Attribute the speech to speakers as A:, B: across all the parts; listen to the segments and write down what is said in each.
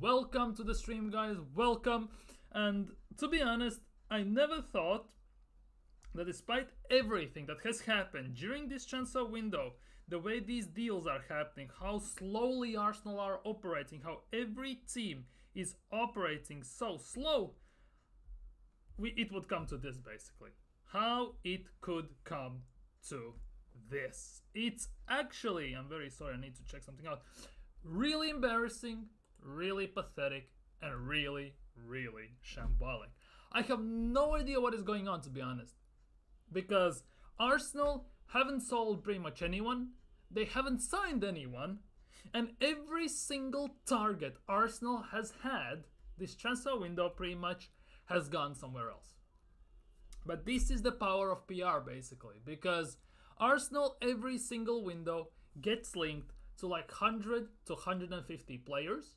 A: welcome to the stream, guys. Welcome. And to be honest, I never thought that despite everything that has happened during this transfer window, the way these deals are happening, how slowly Arsenal are operating, how every team is operating so slow, it would come to this basically. How it could come to this. It's actually, I'm very sorry, I need to check something out. Really embarrassing, really pathetic, and really, really shambolic. I have no idea what is going on, to be honest. Because Arsenal haven't sold pretty much anyone, they haven't signed anyone, and every single target Arsenal has had this transfer window pretty much has gone somewhere else. But this is the power of PR basically, because Arsenal every single window gets linked to like 100 to 150 players.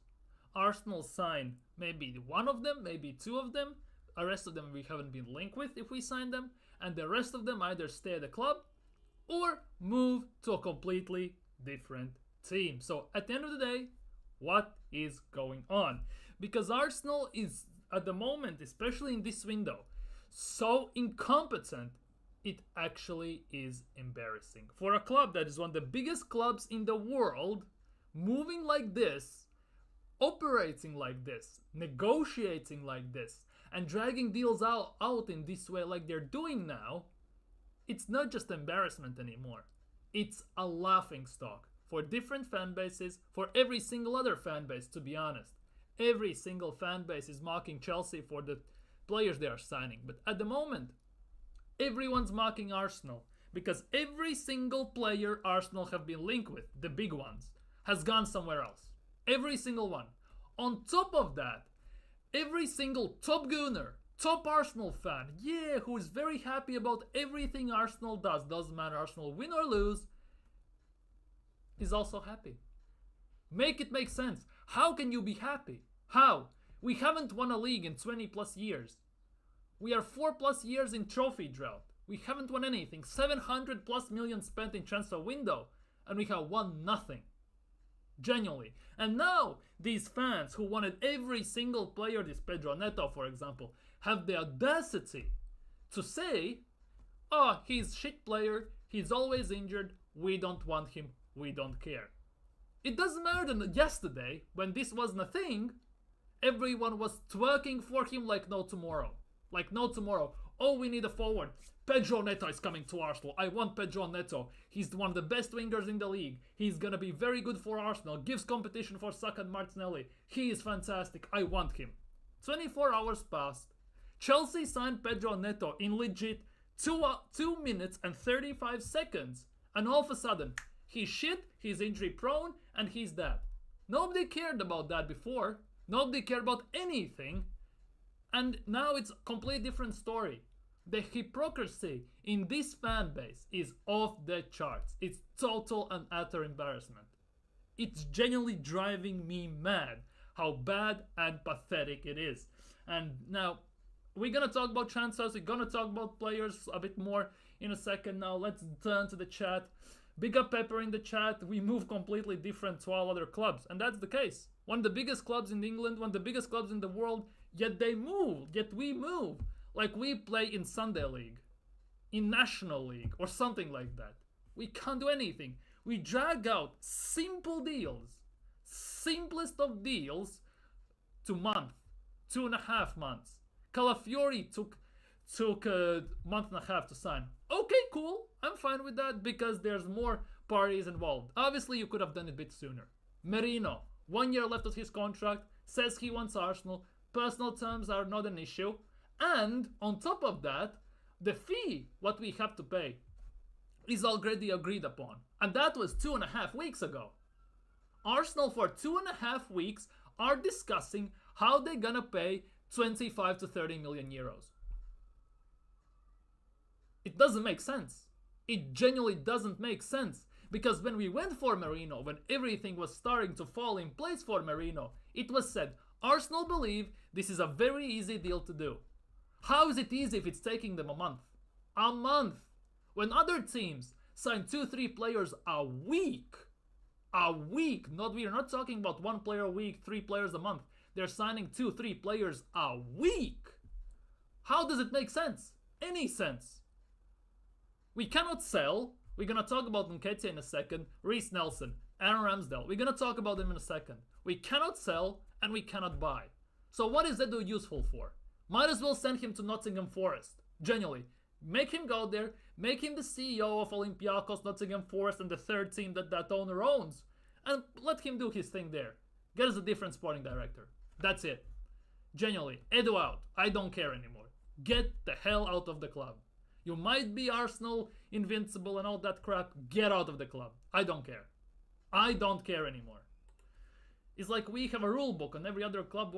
A: Arsenal sign maybe one of them, maybe two of them. The rest of them we haven't been linked with if we sign them. And the rest of them either stay at the club or move to a completely different team. So at the end of the day, what is going on? Because Arsenal is at the moment, especially in this window, so incompetent, it actually is embarrassing. For a club that is one of the biggest clubs in the world, moving like this, operating like this, negotiating like this, and dragging deals out in this way like they're doing now, it's not just embarrassment anymore. It's a laughing stock for different fan bases, for every single other fan base, to be honest. Every single fan base is mocking Chelsea for the players they are signing. But at the moment, everyone's mocking Arsenal because every single player Arsenal have been linked with, the big ones, has gone somewhere else. Every single one. On top of that, every single top gooner, top Arsenal fan, who is very happy about everything Arsenal does, doesn't matter Arsenal win or lose, is also happy. Make it make sense. How can you be happy? How? We haven't won a league in 20 plus years. We are 4 plus years in trophy drought. We haven't won anything. 700 plus million spent in transfer window, and we have won nothing. Genuinely. And now these fans who wanted every single player, this Pedro Neto for example, have the audacity to say, oh, he's shit player, he's always injured, we don't want him, we don't care. It doesn't matter that yesterday, when this wasn't a thing, everyone was twerking for him like no tomorrow. Like no tomorrow. Oh, we need a forward. Pedro Neto is coming to Arsenal. I want Pedro Neto. He's one of the best wingers in the league. He's gonna be very good for Arsenal. Gives competition for Saka and Martinelli. He is fantastic. I want him. 24 hours passed. Chelsea signed Pedro Neto in legit 2 minutes and 35 seconds. And all of a sudden, he's shit, he's injury prone, and he's dead. Nobody cared about that before. Nobody cared about anything. And now it's a completely different story. The hypocrisy in this fan base is off the charts. It's total and utter embarrassment. It's genuinely driving me mad how bad and pathetic it is. And now, we're gonna talk about transfers, we're gonna talk about players a bit more in a second. Now let's turn to the chat. Big up Pepper in the chat. We move completely different to all other clubs, and that's the case. One of the biggest clubs in England, one of the biggest clubs in the world, yet they move, yet we move. Like we play in Sunday League, in National League, or something like that. We can't do anything. We drag out simple deals, simplest of deals, to month, 2.5 months. Calafiori took a month and a half to sign. Okay, cool. I'm fine with that because there's more parties involved. Obviously, you could have done it a bit sooner. Merino, 1 year left of his contract, says he wants Arsenal. Personal terms are not an issue. And on top of that, the fee, what we have to pay, is already agreed upon. And that was 2.5 weeks ago. Arsenal for 2.5 weeks are discussing how they're gonna pay 25 to 30 million euros. It doesn't make sense. It genuinely doesn't make sense. Because when we went for Merino, when everything was starting to fall in place for Merino, it was said, Arsenal believe this is a very easy deal to do. How is it easy if it's taking them a month? A month! When other teams sign 2-3 players a week, we're not talking about 1 player a week, 3 players a month. they're signing 2-3 players a week. How does it make sense? Any sense? We cannot sell. We're gonna talk about Nketiah in a second. Reece Nelson, Aaron Ramsdale. We're gonna talk about them in a second. We cannot sell and we cannot buy. So what is Edu useful for? Might as well send him to Nottingham Forest. Genuinely. Make him go there. Make him the CEO of Olympiacos, Nottingham Forest, and the third team that owner owns. And let him do his thing there. Get us a different sporting director. That's it. Genuinely. Edu out. I don't care anymore. Get the hell out of the club. You might be Arsenal, invincible and all that crap. Get out of the club. I don't care. I don't care anymore. It's like we have a rule book on every other club.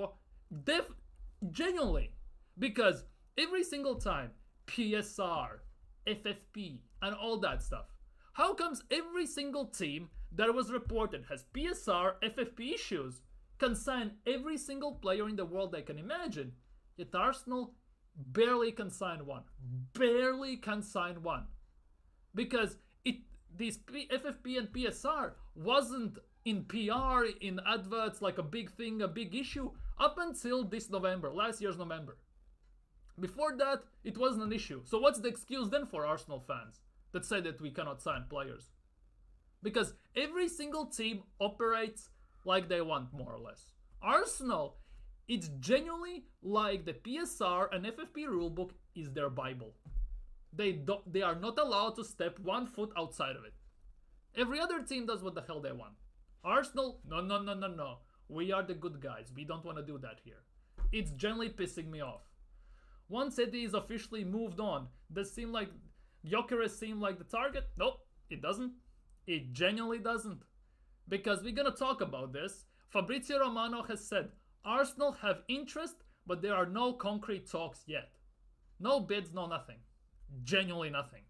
A: Genuinely. Because every single time, PSR, FFP, and all that stuff. How comes every single team that was reported has PSR, FFP issues can sign every single player in the world they can imagine? Yet Arsenal barely can sign one. Barely can sign one. Because these FFP and PSR wasn't in PR, in adverts, like a big thing, a big issue, up until this November, last year's November. Before that, it wasn't an issue. So what's the excuse then for Arsenal fans that say that we cannot sign players? Because every single team operates like they want, more or less. Arsenal, it's genuinely like the PSR and FFP rulebook is their Bible. They are not allowed to step 1 foot outside of it. Every other team does what the hell they want. Arsenal, no. We are the good guys. We don't want to do that here. It's generally pissing me off. Once Eddie is officially moved on, does seem like Gyökeres seem like the target? Nope, it doesn't. It genuinely doesn't. Because we're gonna talk about this. Fabrizio Romano has said Arsenal have interest, but there are no concrete talks yet. No bids, no nothing. Genuinely nothing.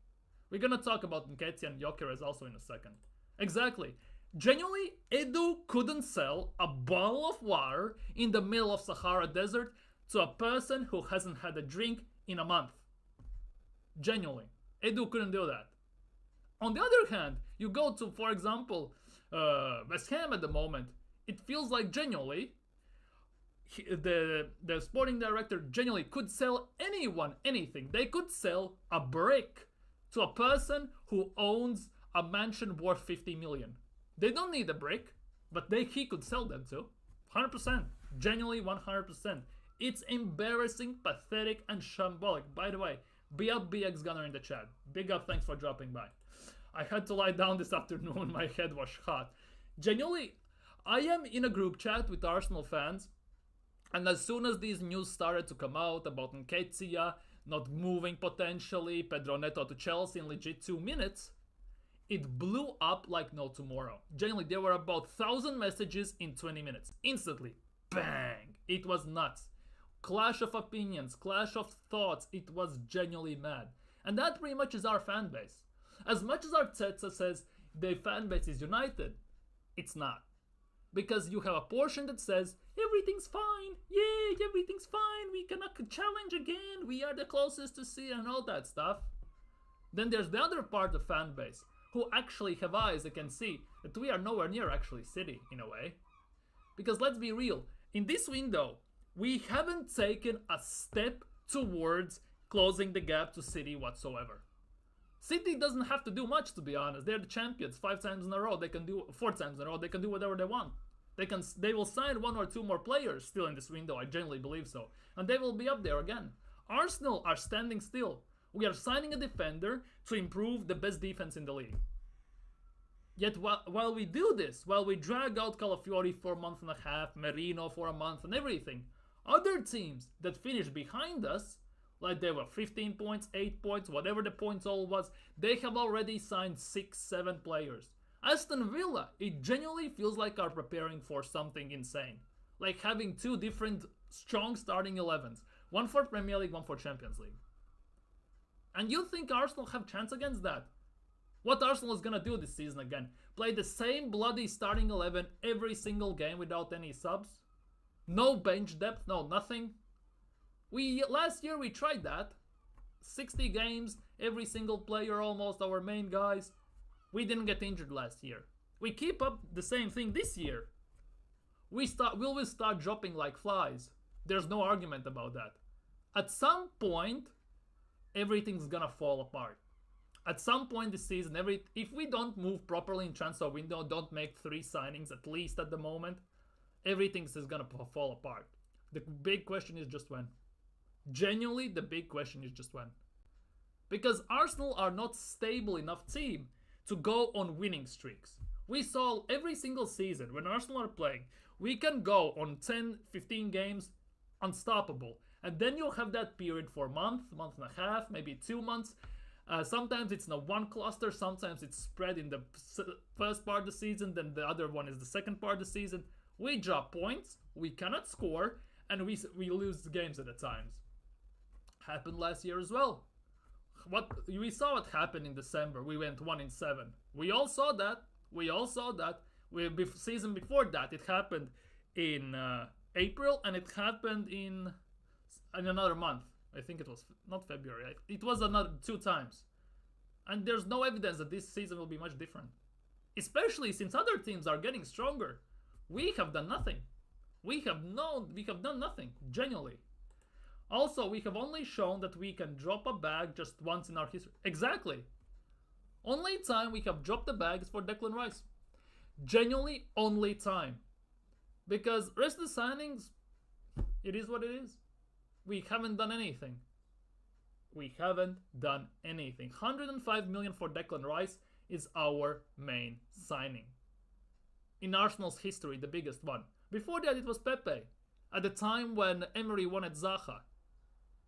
A: We're gonna talk about Nketiah and Gyökeres also in a second. Exactly. Genuinely, Edu couldn't sell a bottle of water in the middle of Sahara Desert to a person who hasn't had a drink in a month. Genuinely. Edu couldn't do that. On the other hand, you go to, for example, West Ham at the moment. It feels like genuinely, the sporting director genuinely could sell anyone anything. They could sell a brick to a person who owns a mansion worth 50 million. They don't need a brick, but he could sell them to. 100%. Genuinely 100%. It's embarrassing, pathetic, and shambolic. By the way, be up BX Gunner in the chat. Big up, thanks for dropping by. I had to lie down this afternoon, my head was hot. Genuinely, I am in a group chat with Arsenal fans, and as soon as these news started to come out about Nketiah not moving potentially, Pedro Neto to Chelsea in legit 2 minutes, it blew up like no tomorrow. Genuinely, there were about 1,000 messages in 20 minutes. Instantly. Bang! It was nuts. Clash of opinions, clash of thoughts. It was genuinely mad. And that pretty much is our fan base. As much as Arteta says the fan base is united, it's not. Because you have a portion that says, everything's fine, yay, everything's fine, we cannot challenge again, we are the closest to City and all that stuff. Then there's the other part of fan base, who actually have eyes that can see that we are nowhere near actually City, in a way. Because let's be real, in this window, we haven't taken a step towards closing the gap to City whatsoever. City doesn't have to do much, to be honest. They're the champions 5 times in a row. They can do 4 times in a row. They can do whatever they want. They will sign 1 or 2 more players still in this window. I genuinely believe so, and they will be up there again. Arsenal are standing still. We are signing a defender to improve the best defense in the league. Yet while we do this, while we drag out Calafiori for a month and a half, Merino for a month and everything, other teams that finish behind us, like they were 15 points, 8 points, whatever the points all was, they have already signed 6, 7 players. Aston Villa, it genuinely feels like are preparing for something insane. Like having 2 different strong starting 11s. One for Premier League, one for Champions League. And you think Arsenal have chance against that? What Arsenal is gonna do this season again? Play the same bloody starting 11 every single game without any subs? No bench depth, no nothing? Last year we tried that. 60 games, every single player almost, our main guys. We didn't get injured last year. We keep up the same thing this year. Will we start dropping like flies? There's no argument about that. At some point, everything's gonna fall apart. At some point this season, if we don't move properly in transfer window, don't make 3 signings at least at the moment, everything is gonna fall apart. The big question is just when. Genuinely, the big question is just when. Because Arsenal are not stable enough team to go on winning streaks. We saw every single season when Arsenal are playing, we can go on 10, 15 games unstoppable. And then you'll have that period for a month and a half, maybe 2 months. Sometimes it's in a one cluster, sometimes it's spread in the first part of the season, then the other one is the second part of the season. We drop points, we cannot score, and we lose games at times. Happened last year as well. We saw what happened in December. We went 1-7. We all saw that. Season before that, it happened in April, and it happened in another month. I think it was not February. It was another 2 times. And there's no evidence that this season will be much different. Especially since other teams are getting stronger. We have done nothing. We have done nothing, genuinely. Also, we have only shown that we can drop a bag just once in our history. Exactly. Only time we have dropped the bag is for Declan Rice. Genuinely, only time. Because rest of the signings, it is what it is. We haven't done anything. 105 million for Declan Rice is our main signing. In Arsenal's history, the biggest one. Before that, it was Pepe. At the time when Emery wanted Zaha.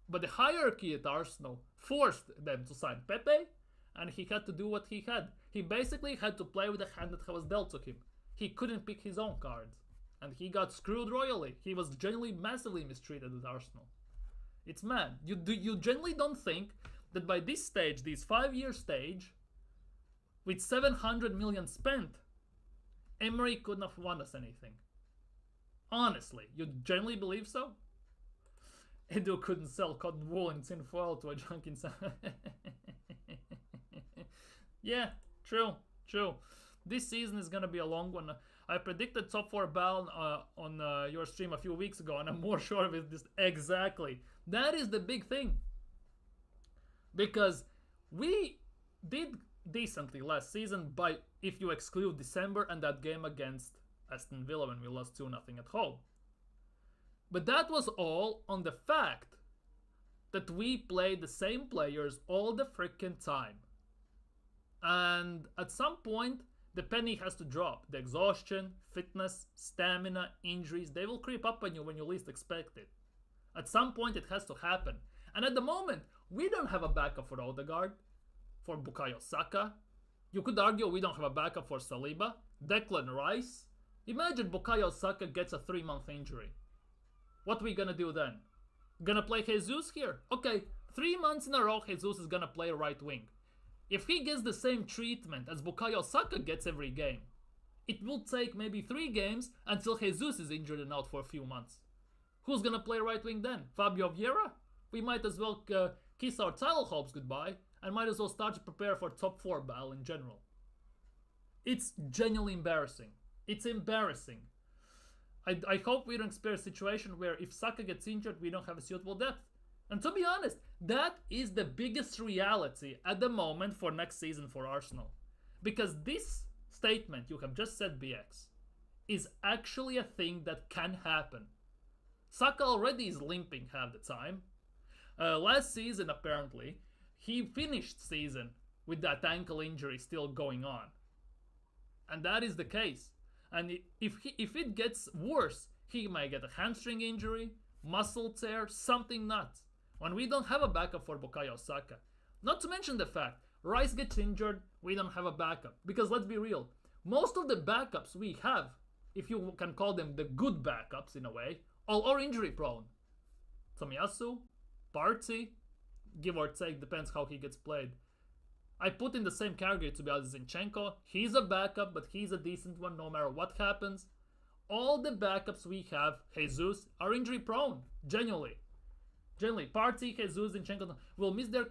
A: But the hierarchy at Arsenal forced them to sign Pepe, and he had to do what he had. He basically had to play with the hand that was dealt to him. He couldn't pick his own cards. And he got screwed royally. He was genuinely massively mistreated at Arsenal. It's mad. You genuinely don't think that by this stage, this 5-year stage, with 700 million spent, Emery couldn't have won us anything. Honestly, you genuinely believe so? Edu couldn't sell cotton wool in tinfoil to a junk inside. Yeah, true. This season is gonna be a long one. I predicted top 4 Bal on your stream a few weeks ago, and I'm more sure of it this exactly. That is the big thing. Because we did decently last season, if you exclude December and that game against Aston Villa when we lost 2-0 at home. But that was all on the fact that we played the same players all the freaking time. And at some point, the penny has to drop. The exhaustion, fitness, stamina, injuries, they will creep up on you when you least expect it. At some point, it has to happen. And at the moment, we don't have a backup for Odegaard, for Bukayo Saka. You could argue we don't have a backup for Saliba, Declan Rice. Imagine Bukayo Saka gets a 3-month injury. What are we gonna do then? Gonna play Jesus here? Okay, 3 months in a row, Jesus is gonna play right wing. If he gets the same treatment as Bukayo Saka gets every game, it will take maybe 3 games until Jesus is injured and out for a few months. Who's gonna play right wing then? Fabio Vieira? We might as well kiss our title hopes goodbye and might as well start to prepare for top 4 battle in general. It's genuinely embarrassing. It's embarrassing. I hope we don't experience a situation where if Saka gets injured, we don't have a suitable depth. And to be honest, that is the biggest reality at the moment for next season for Arsenal. Because this statement you have just said, BX, is actually a thing that can happen. Saka already is limping half the time. Last season, apparently, he finished season with that ankle injury still going on. And that is the case. And if it gets worse, he might get a hamstring injury, muscle tear, something nuts. When we don't have a backup for Bukayo Saka. Not to mention the fact, Rice gets injured, we don't have a backup. Because let's be real, most of the backups we have, if you can call them the good backups in a way, all are injury prone. Tomiyasu, Partey, give or take, depends how he gets played. I put in the same category to be honest Zinchenko. He's a backup, but he's a decent one no matter what happens. All the backups we have, Jesus, are injury prone. Genuinely. Partey, Jesus, Zinchenko will miss their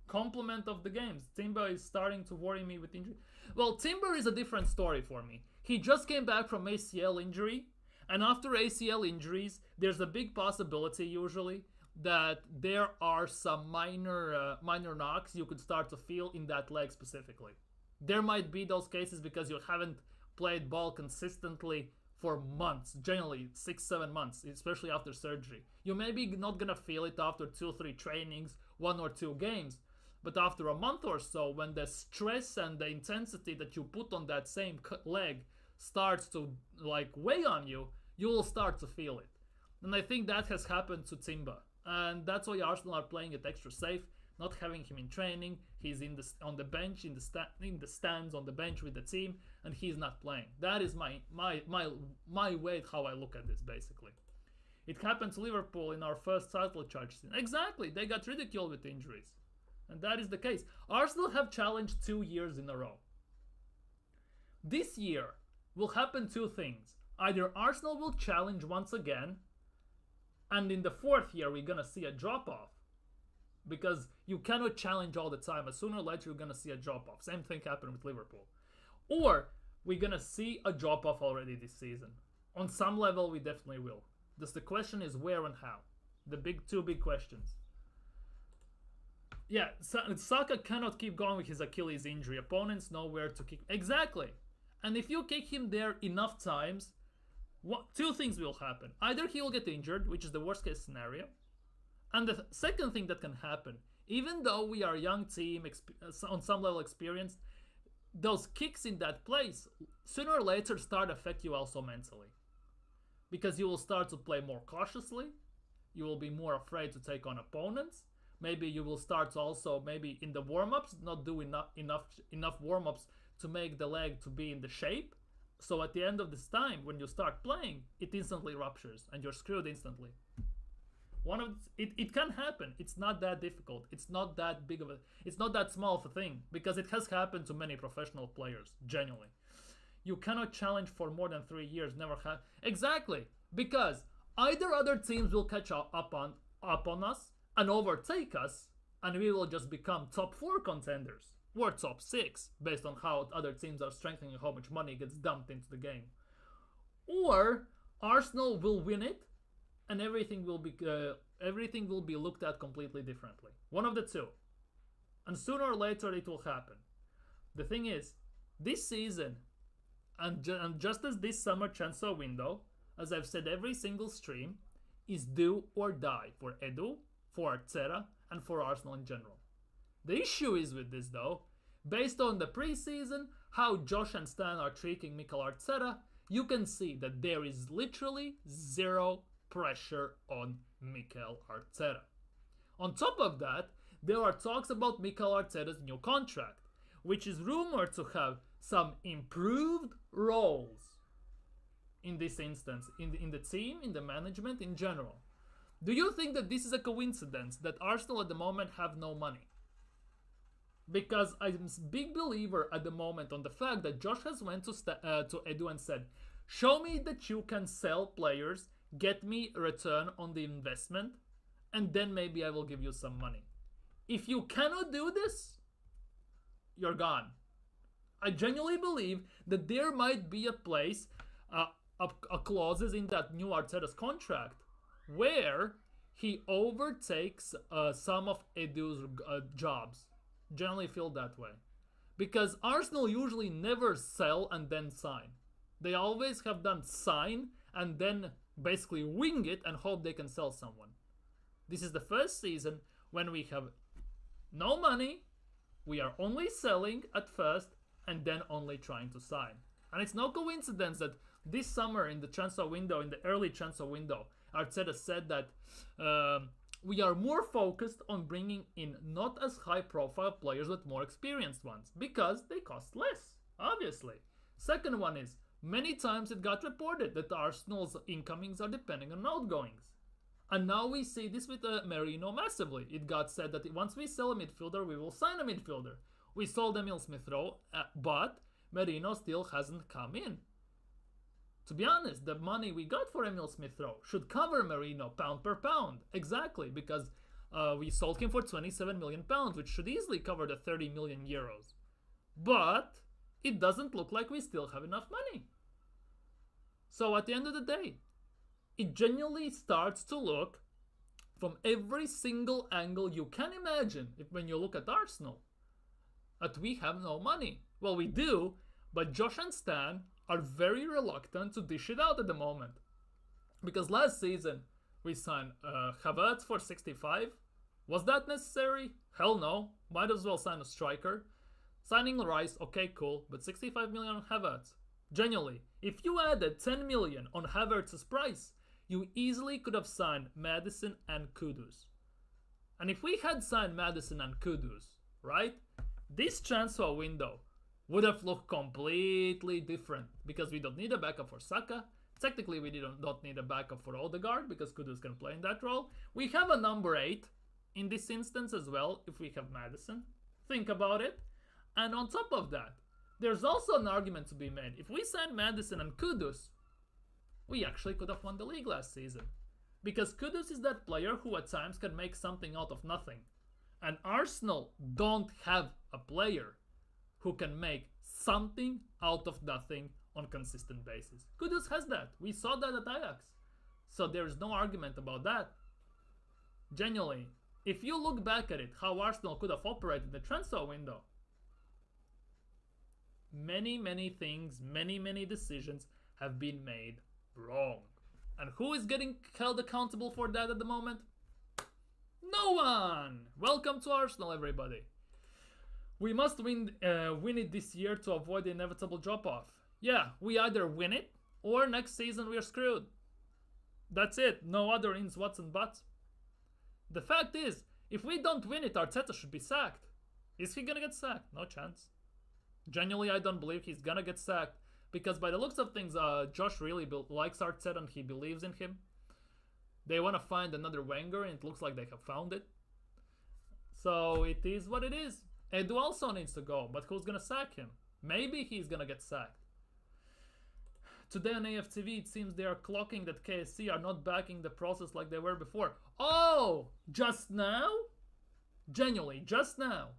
A: complement of the games. Timber is starting to worry me with injury. Well, Timber is a different story for me. He just came back from ACL injury, and after ACL injuries, there's a big possibility usually that there are some minor knocks you could start to feel in that leg specifically. There might be those cases because you haven't played ball consistently for months, generally 6-7 months, especially after surgery. You may be not gonna feel it after 2-3 trainings, 1 or 2 games, but after a month or so, when the stress and the intensity that you put on that same leg starts to like weigh on you, you will start to feel it. And I think that has happened to Timber, and that's why Arsenal are playing it extra safe, not having him in training. He's on the bench, in the stands on the bench with the team, and he's not playing. That is my way how I look at this basically. It happened to Liverpool in our first title charge scene. Exactly, they got ridiculed with injuries, and that is the case. Arsenal have challenged 2 years in a row. This year will happen 2 things. Either Arsenal will challenge once again, and in the 4th year we're gonna see a drop off, because you cannot challenge all the time. Sooner or later you're gonna see a drop off. Same thing happened with Liverpool. Or we're gonna see a drop off already this season. On some level we definitely will. Just the question is where and how. The two big questions. Yeah, Saka cannot keep going with his Achilles injury. Opponents know where to kick. Exactly. And if you kick him there enough times, 2 things will happen. Either he will get injured, which is the worst case scenario. And the second thing that can happen, even though we are a young team, on some level experienced, those kicks in that place, sooner or later start to affect you also mentally. Because you will start to play more cautiously, you will be more afraid to take on opponents, maybe you will start to also, maybe in the warm-ups, not do enough warm-ups to make the leg to be in the shape. So at the end of this time, when you start playing, it instantly ruptures and you're screwed instantly. It can happen. It's not that difficult. It's not that it's not that small of a thing, because it has happened to many professional players, genuinely. You cannot challenge for more than 3 years, never have. Exactly, because either other teams will catch up on us and overtake us, and we will just become top 4 contenders, or top 6, based on how other teams are strengthening and how much money gets dumped into the game. Or Arsenal will win it, and everything will be looked at completely differently. One of the 2. And sooner or later it will happen. The thing is, this season, and just as this summer transfer window, as I've said every single stream, is do or die for Edu, for Arteta, and for Arsenal in general. The issue is with this though, based on the preseason, how Josh and Stan are treating Mikel Arteta, you can see that there is literally 0 pressure on Mikel Arteta. On top of that, there are talks about Mikel Arteta's new contract, which is rumored to have some improved roles in this instance, in the team, in the management in general. Do you think that this is a coincidence that Arsenal at the moment have no money? Because I'm a big believer at the moment on the fact that Josh has went to Edu and said, show me that you can sell players, get me a return on the investment, and then maybe I will give you some money. If you cannot do this, you're gone. I genuinely believe that there might be a place, clauses in that new Arteta's contract where he overtakes some of Edu's jobs. Generally feel that way. Because Arsenal usually never sell and then sign. They always have done sign and then basically wing it and hope they can sell someone. This is the first season when we have no money, we are only selling at first and then only trying to sign. And it's no coincidence that this summer in the transfer window, in the early transfer window, Arteta said that we are more focused on bringing in not as high profile players but more experienced ones because they cost less, obviously. Second one is, many times it got reported that Arsenal's incomings are depending on outgoings. And now we see this with Merino massively. It got said that once we sell a midfielder, we will sign a midfielder. We sold Emil Smith-Rowe, but Merino still hasn't come in. To be honest, the money we got for Emil Smith-Rowe should cover Merino pound per pound. Exactly, because we sold him for 27 million pounds, which should easily cover the 30 million euros. But it doesn't look like we still have enough money. So at the end of the day, it genuinely starts to look from every single angle you can imagine when you look at Arsenal that we have no money. Well, we do, but Josh and Stan are very reluctant to dish it out at the moment. Because last season, we signed Havertz for 65. Was that necessary? Hell no. Might as well sign a striker. Signing Rice, okay, cool, but 65 million on Havertz. Genuinely, if you added 10 million on Havertz's price, you easily could have signed Maddison and Kudus. And if we had signed Maddison and Kudus, right, this transfer window would have looked completely different because we don't need a backup for Saka. Technically, we don't need a backup for Odegaard because Kudus can play in that role. We have a number 8 in this instance as well if we have Maddison. Think about it. And on top of that, there's also an argument to be made. If we signed Maddison and Kudus, we actually could have won the league last season. Because Kudus is that player who at times can make something out of nothing. And Arsenal don't have a player who can make something out of nothing on a consistent basis. Kudus has that. We saw that at Ajax. So there's no argument about that. Genuinely, if you look back at it, how Arsenal could have operated the transfer window, many things, many decisions have been made wrong. And who is getting held accountable for that at the moment? No one! Welcome to Arsenal, everybody. We must win it this year to avoid the inevitable drop-off. Yeah, we either win it, or next season we are screwed. That's it, no other ins, whats and buts. The fact is, if we don't win it, Arteta should be sacked. Is he gonna get sacked? No chance. Genuinely, I don't believe he's gonna get sacked. Because by the looks of things, Josh really likes Arteta and he believes in him. They want to find another Wenger and it looks like they have found it. So it is what it is. Edu also needs to go, but who's gonna sack him? Maybe he's gonna get sacked. Today on AFTV, it seems they are clocking that KSC are not backing the process like they were before. Oh! Just now? Genuinely, just now.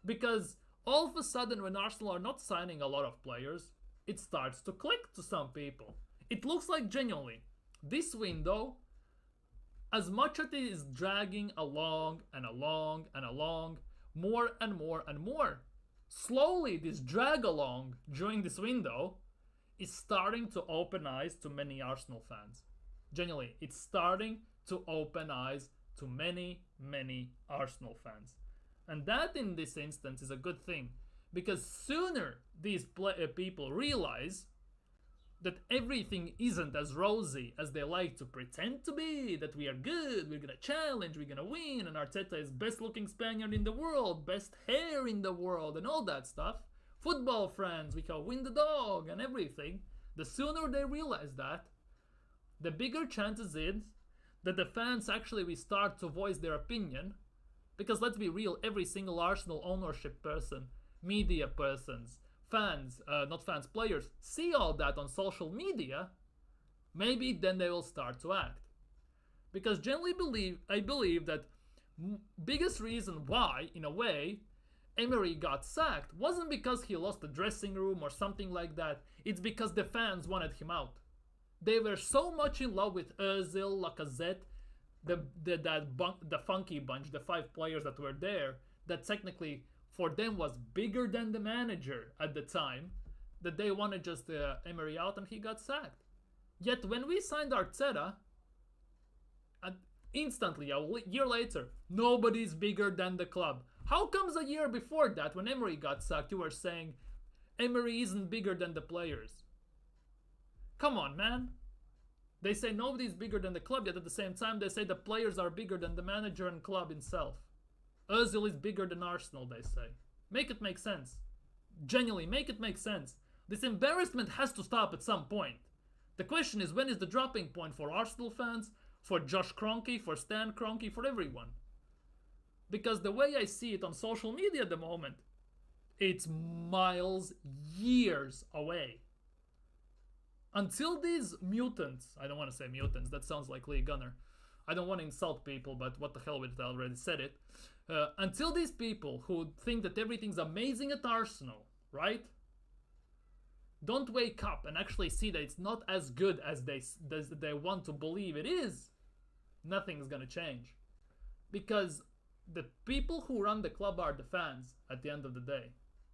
A: Because all of a sudden when Arsenal are not signing a lot of players, it starts to click to some people. It looks like genuinely, this window, as much as it is dragging along and along and along, more and more and more, slowly this drag along during this window is starting to open eyes to many Arsenal fans. Genuinely, it's starting to open eyes to many Arsenal fans. And that in this instance is a good thing. Because sooner these people realize that everything isn't as rosy as they like to pretend to be, that we are good, we're gonna challenge, we're gonna win, and Arteta is best looking Spaniard in the world, best hair in the world, and all that stuff. Football friends, we can win the dog and everything. The sooner they realize that, the bigger chances is that the fans actually will start to voice their opinion. Because let's be real, every single Arsenal ownership person, media persons, fans, not fans, players, see all that on social media, maybe then they will start to act. Because generally I believe that biggest reason why, in a way, Emery got sacked wasn't because he lost the dressing room or something like that. It's because the fans wanted him out. They were so much in love with Ozil, Lacazette, the funky bunch, the 5 players that were there, that technically for them was bigger than the manager at the time, that they wanted just Emery out and he got sacked. Yet when we signed Arteta, and instantly, a year later, nobody's bigger than the club. How comes a year before that, when Emery got sacked, you were saying Emery isn't bigger than the players? Come on, man. They say nobody's bigger than the club, yet at the same time they say the players are bigger than the manager and club itself. Ozil is bigger than Arsenal, they say. Make it make sense. Genuinely, make it make sense. This embarrassment has to stop at some point. The question is, when is the dropping point for Arsenal fans, for Josh Kroenke, for Stan Kroenke, for everyone? Because the way I see it on social media at the moment, it's miles, years away. Until these mutants, I don't want to say mutants, that sounds like Lee Gunner. I don't want to insult people, but what the hell with it, I already said it. Until these people who think that everything's amazing at Arsenal, right? don't wake up and actually see that it's not as good as they want to believe it is, nothing's gonna change. Because the people who run the club are the fans at the end of the day.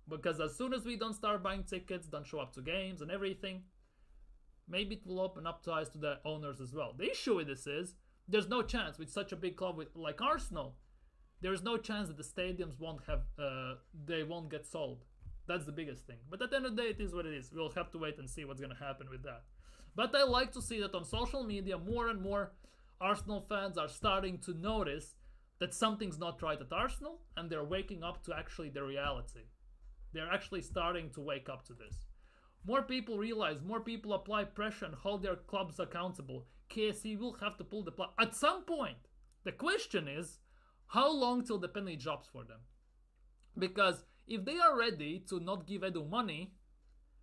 A: Because as soon as we don't start buying tickets, don't show up to games and everything, maybe it will open up eyes to the owners as well. The issue with this is, there's no chance with such a big club like Arsenal, there's no chance that the stadiums they won't get sold. That's the biggest thing. But at the end of the day, it is what it is. We'll have to wait and see what's going to happen with that. But I like to see that on social media, more and more Arsenal fans are starting to notice that something's not right at Arsenal, and they're waking up to actually the reality. They're actually starting to wake up to this. More people realize, more people apply pressure and hold their clubs accountable. KSE will have to pull the plug at some point. The question is, how long till the penny drops for them? Because if they are ready to not give Edu money,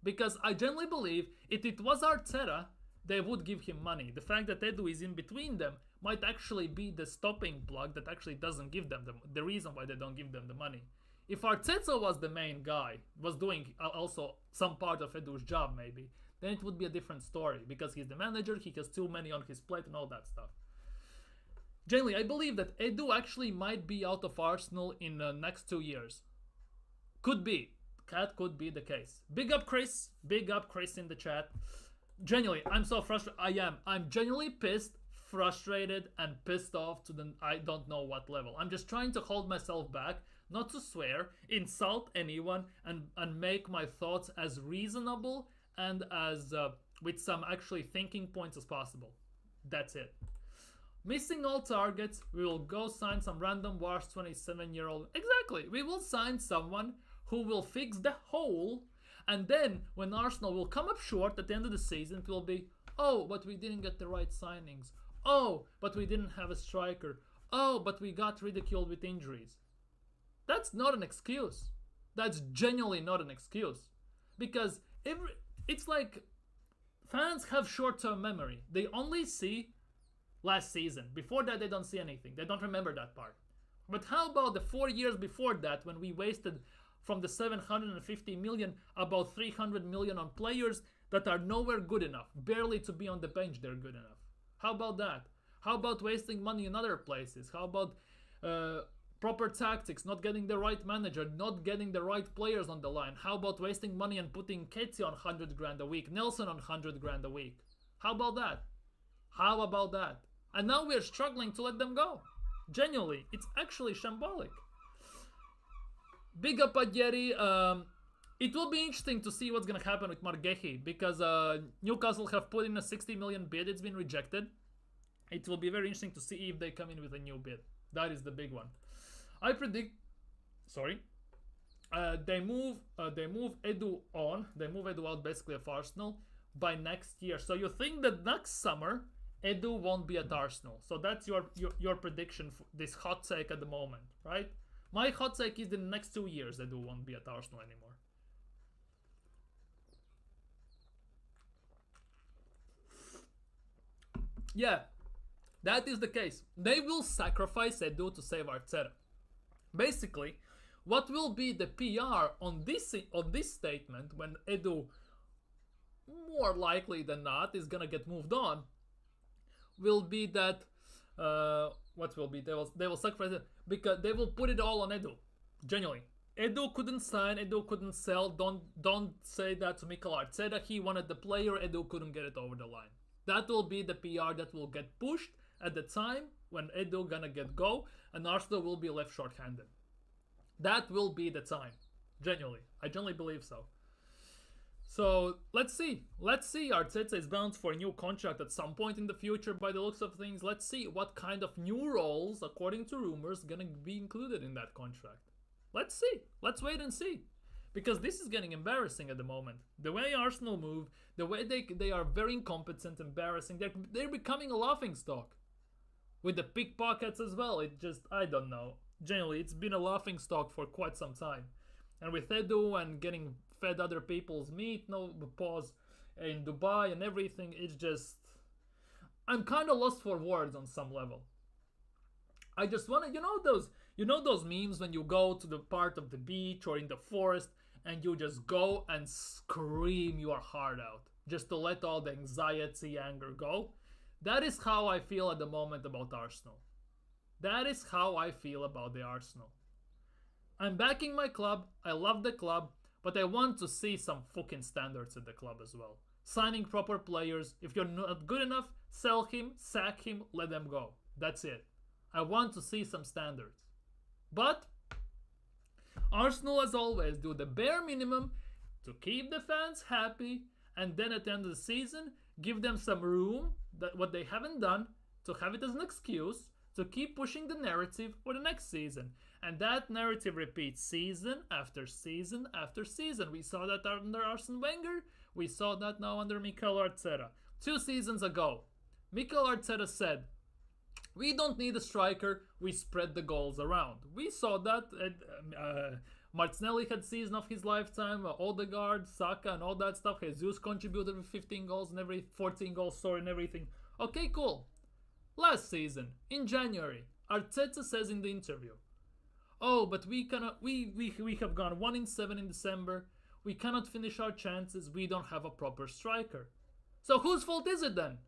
A: because I generally believe if it was Arteta, they would give him money. The fact that Edu is in between them might actually be the stopping plug that actually doesn't give them the reason why they don't give them the money. If Arteta was the main guy, was doing also some part of Edu's job maybe, then it would be a different story, because he's the manager, he has too many on his plate and all that stuff. Generally, I believe that Edu actually might be out of Arsenal in the next 2 years. Could be. That could be the case. Big up Chris in the chat. Genuinely, I'm so frustrated. I'm genuinely pissed, frustrated, and pissed off to the I don't know what level. I'm just trying to hold myself back, not to swear, insult anyone, and make my thoughts as reasonable and as with some actually thinking points as possible. That's it. Missing all targets, we will go sign some random Wars 27-year-old. Exactly, we will sign someone who will fix the hole, and then when Arsenal will come up short at the end of the season, it will be, oh, but we didn't get the right signings. Oh, but we didn't have a striker. Oh, but we got ridiculed with injuries. That's not an excuse. That's genuinely not an excuse. Because it's like fans have short-term memory. They only see last season. Before that, they don't see anything. They don't remember that part. But how about the 4 years before that, when we wasted from the 750 million, about 300 million on players that are nowhere good enough. Barely to be on the bench, they're good enough. How about that? How about wasting money in other places? How about proper tactics, not getting the right manager, not getting the right players on the line? How about wasting money and putting Nketiah on 100 grand a week, Nelson on 100 grand a week? How about that? How about that? And now we're struggling to let them go. Genuinely, it's actually shambolic. Big up Adjeri. It will be interesting to see what's going to happen with Margehi, because Newcastle have put in a 60 million bid. It's been rejected. It will be very interesting to see if they come in with a new bid. That is the big one. I predict. Sorry. They move Edu on. They move Edu out basically of Arsenal by next year. So you think that next summer Edu won't be at Arsenal? So that's your prediction for this hot take at the moment, right? My hot take is the next 2 years Edu won't be at Arsenal anymore. Yeah, that is the case. They will sacrifice Edu to save Arteta. Basically, what will be the PR on this statement when Edu, more likely than not, is gonna get moved on, will be that what will be, they will sacrifice it because they will put it all on Edu. Genuinely, Edu couldn't sign, Edu couldn't sell. Don't say that to Mikel Arteta. He wanted the player, Edu couldn't get it over the line. That will be the PR that will get pushed at the time when Edu gonna get go and Arsenal will be left short-handed. That will be the time. Genuinely. I genuinely believe so. So let's see. Arteta is bound for a new contract at some point in the future by the looks of things. Let's see what kind of new roles, according to rumors, gonna be included in that contract. Let's see. Let's wait and see. Because this is getting embarrassing at the moment. The way Arsenal move, the way they are very incompetent, embarrassing. They're becoming a laughingstock. With the pickpockets as well. It just, I don't know. Generally, it's been a laughingstock for quite some time. And with Edu and getting fed other people's meat, no pause, in Dubai and everything, it's just, I'm kind of lost for words on some level. I just want to, you know those memes when you go to the part of the beach or in the forest and you just go and scream your heart out just to let all the anxiety, anger go. That is how I feel at the moment about Arsenal. That is how I feel about the Arsenal. I'm backing my club, I love the club, but I want to see some fucking standards at the club as well. Signing proper players. If you're not good enough, sell him, sack him, let them go. That's it. I want to see some standards. But Arsenal, as always, do the bare minimum to keep the fans happy, and then at the end of the season, give them some room, that what they haven't done, to have it as an excuse to keep pushing the narrative for the next season. And that narrative repeats season after season after season. We saw that under Arsene Wenger. We saw that now under Mikel Arteta. 2 seasons ago, Mikel Arteta said, we don't need a striker, we spread the goals around. We saw that. Martinelli had season of his lifetime, Odegaard, Saka and all that stuff. Jesus contributed with 15 goals and 14 goals, and everything. Okay, cool. Last season, in January, Arteta says in the interview, oh, but we have gone 1-7 in December. We cannot finish our chances. We don't have a proper striker. So whose fault is it then?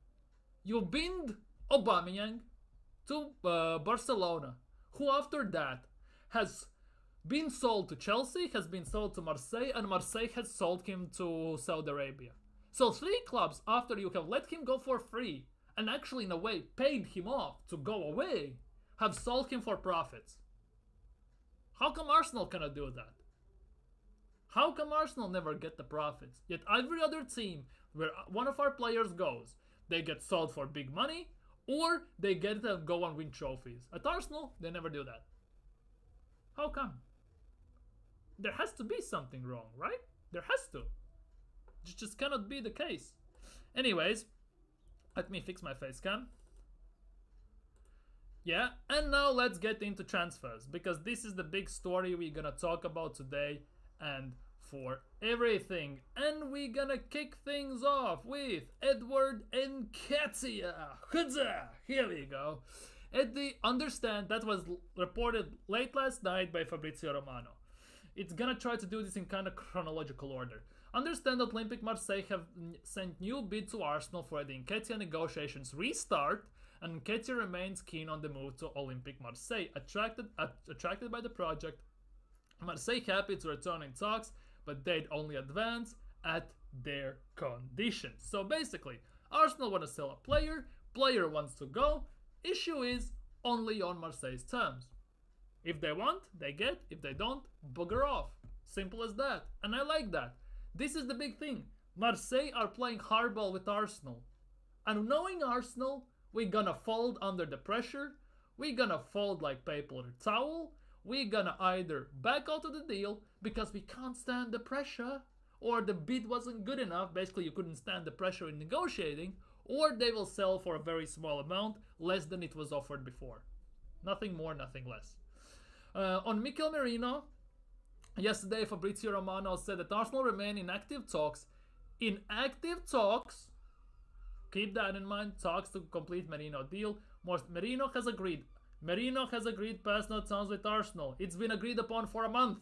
A: You binned Aubameyang to Barcelona, who after that has been sold to Chelsea, has been sold to Marseille, and Marseille has sold him to Saudi Arabia. So 3 clubs after you have let him go for free and actually in a way paid him off to go away, have sold him for profits. How come Arsenal cannot do that? How come Arsenal never get the profits? Yet every other team where one of our players goes, they get sold for big money, or they get to go and win trophies. At Arsenal, they never do that. How come? There has to be something wrong, right? There has to. It just cannot be the case. Anyways, let me fix my face cam. Yeah, and now let's get into transfers, because this is the big story we're gonna talk about today and for everything. And we're gonna kick things off with Edward Nketiah. Here we go. Eddie, understand that was reported late last night by Fabrizio Romano. It's gonna try to do this in kind of chronological order. Understand that Olympique Marseille have sent new bid to Arsenal for the Nketiah negotiations restart, and Nketiah remains keen on the move to Olympique Marseille. Attracted by the project, Marseille happy to return in talks, but they'd only advance at their conditions. So basically, Arsenal want to sell a player wants to go, issue is only on Marseille's terms. If they want, they get. If they don't, bugger off. Simple as that. And I like that. This is the big thing. Marseille are playing hardball with Arsenal. And knowing Arsenal, we're gonna fold under the pressure. We're gonna fold like paper towel. We're gonna either back out of the deal because we can't stand the pressure, or the bid wasn't good enough. Basically, you couldn't stand the pressure in negotiating, or they will sell for a very small amount, less than it was offered before. Nothing more, nothing less. On Mikel Merino, yesterday Fabrizio Romano said that Arsenal remain in active talks. In active talks, keep that in mind, talks to complete Merino deal. Merino has agreed personal terms with Arsenal. It's been agreed upon for a month.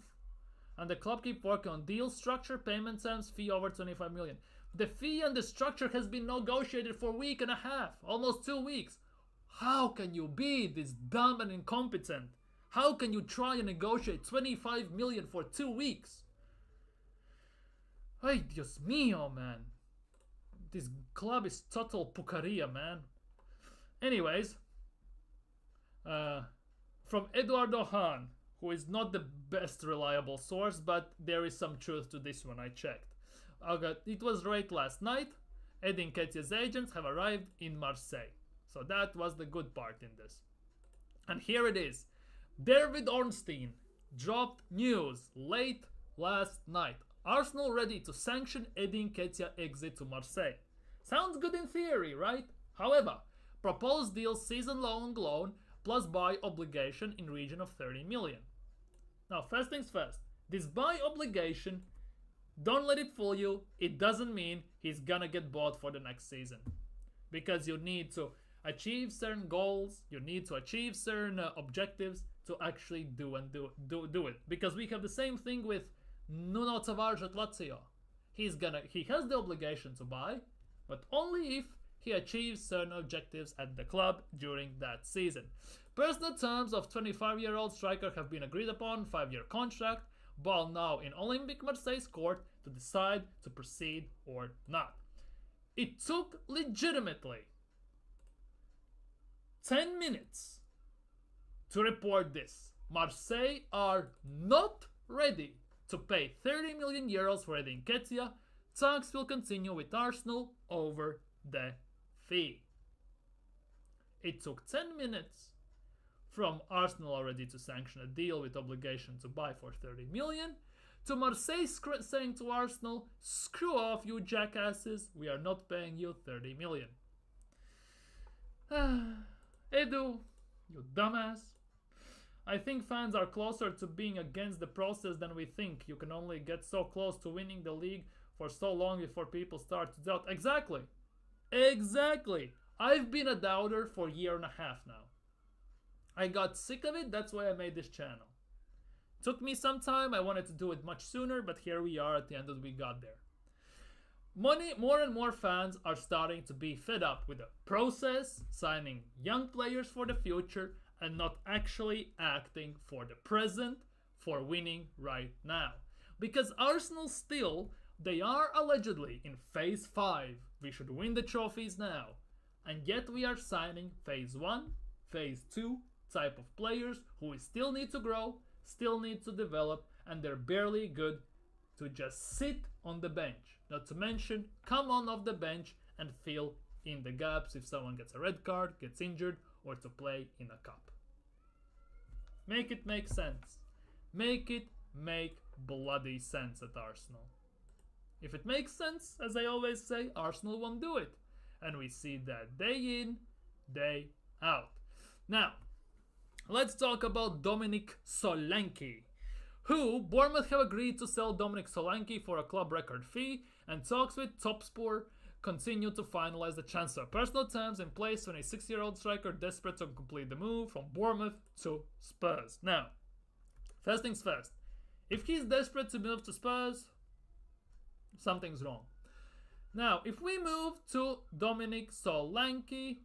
A: And the club keep working on deal structure, payment terms, fee over 25 million. The fee and the structure has been negotiated for a week and a half, almost 2 weeks. How can you be this dumb and incompetent? How can you try and negotiate 25 million for 2 weeks? Ay, Dios mío, man. This club is total pucaria, man. Anyways, from Eduardo Hahn, who is not the best reliable source, but there is some truth to this one, I checked. It was right last night. Eddie Nketiah's agents have arrived in Marseille. So that was the good part in this. And here it is. David Ornstein dropped news late last night. Arsenal ready to sanction Eddie Nketiah exit to Marseille. Sounds good in theory, right? However, proposed deal season-long loan plus buy obligation in region of 30 million. Now, first things first, this buy obligation, don't let it fool you. It doesn't mean he's gonna get bought for the next season. Because you need to achieve certain goals, you need to achieve certain objectives to actually do it. Because we have the same thing with Nuno Tavares at Lazio. He has the obligation to buy, but only if he achieves certain objectives at the club during that season. Personal terms of 25-year-old striker have been agreed upon, 5-year contract, ball now in Olympique Marseille's court to decide to proceed or not. It took legitimately 10 minutes to report this. Marseille are not ready to pay 30 million euros for Edu Nketiah. Talks will continue with Arsenal over the fee. It took 10 minutes from Arsenal already to sanction a deal with obligation to buy for 30 million to Marseille saying to Arsenal, screw off you jackasses, we are not paying you 30 million. Edu, you dumbass. I think fans are closer to being against the process than we think. You can only get so close to winning the league for so long before people start to doubt. Exactly. I've been a doubter for a year and a half now. I got sick of it, that's why I made this channel. Took me some time, I wanted to do it much sooner, but here we are at the end of we got there. More and more fans are starting to be fed up with the process, signing young players for the future, and not actually acting for the present, for winning right now. Because Arsenal still, they are allegedly in phase 5. We should win the trophies now. And yet we are signing phase 1, phase 2 type of players who still need to grow, still need to develop, and they're barely good to just sit on the bench. Not to mention, come on off the bench and fill in the gaps if someone gets a red card, gets injured, or to play in a cup. Make it make sense. Make it make bloody sense at Arsenal. If it makes sense, as I always say, Arsenal won't do it. And we see that day in, day out. Now, let's talk about Dominic Solanke, who Bournemouth have agreed to sell Dominic Solanke for a club record fee, and talks with Topsport continue to finalize the transfer. Personal terms in place when a 6-year-old striker desperate to complete the move from Bournemouth to Spurs. Now, first things first, if he's desperate to move to Spurs, something's wrong. Now, if we move to Dominic Solanke,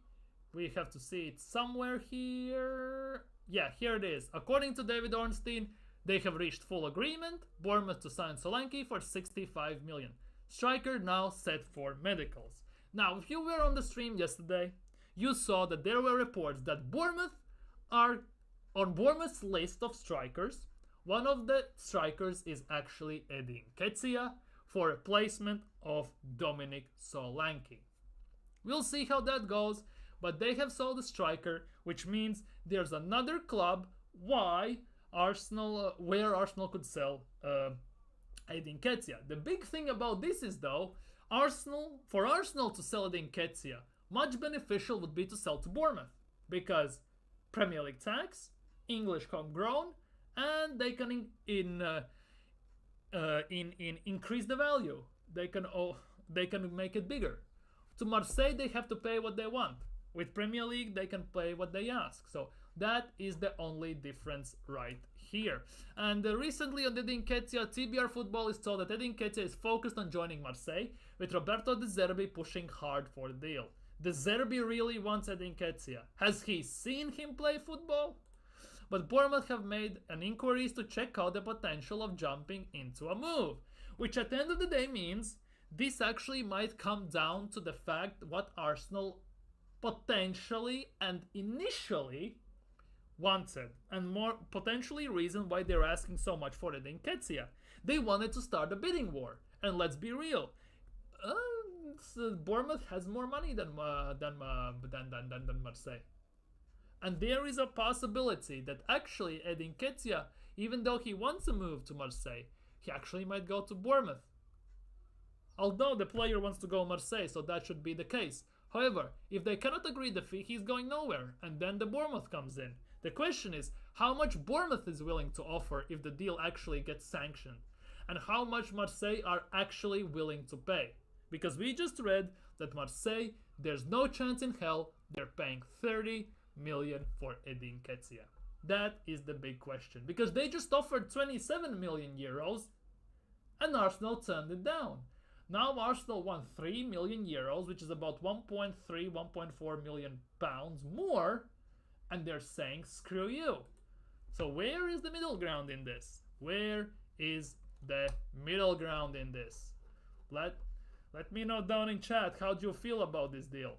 A: we have to see it somewhere here. Yeah, here it is. According to David Ornstein, they have reached full agreement. Bournemouth to sign Solanke for 65 million. Striker now set for medicals. Now, if you were on the stream yesterday, you saw that there were reports that Bournemouth are on Bournemouth's list of strikers. One of the strikers is actually Edu Arteta for replacement of Dominic Solanke. We'll see how that goes, but they have sold a striker, which means there's another club where Arsenal could sell Edu Arteta. The big thing about this is though, for Arsenal to sell Edu Arteta, much beneficial would be to sell to Bournemouth, because Premier League tax, English homegrown, and they can increase the value. They can make it bigger. To Marseille, they have to pay what they want. With Premier League, they can pay what they ask. So that is the only difference right here. And recently on Edu Arteta, TBR Football is told that Edu Arteta is focused on joining Marseille, with Roberto De Zerbi pushing hard for the deal. De Zerbi really wants Edu Arteta. Has he seen him play football? But Bournemouth have made an inquiries to check out the potential of jumping into a move, which at the end of the day means this actually might come down to the fact what Arsenal potentially and initially wanted, and more potentially reason why they're asking so much for Edu Arteta. They wanted to start a bidding war, and let's be real, Bournemouth has more money than Marseille. And there is a possibility that actually Edu Arteta, even though he wants to move to Marseille, he actually might go to Bournemouth. Although the player wants to go to Marseille, so that should be the case. However, if they cannot agree the fee, he's going nowhere, and then the Bournemouth comes in. The question is how much Bournemouth is willing to offer if the deal actually gets sanctioned, and how much Marseille are actually willing to pay. Because we just read that Marseille, there's no chance in hell they're paying 30 million for Edu Arteta. That is the big question, because they just offered 27 million euros and Arsenal turned it down. Now Arsenal want 3 million euros, which is about 1.3, 1.4 million pounds more, and they're saying screw you. So where is the middle ground in this? Where is the middle ground in this? Let me know down in chat how do you feel about this deal.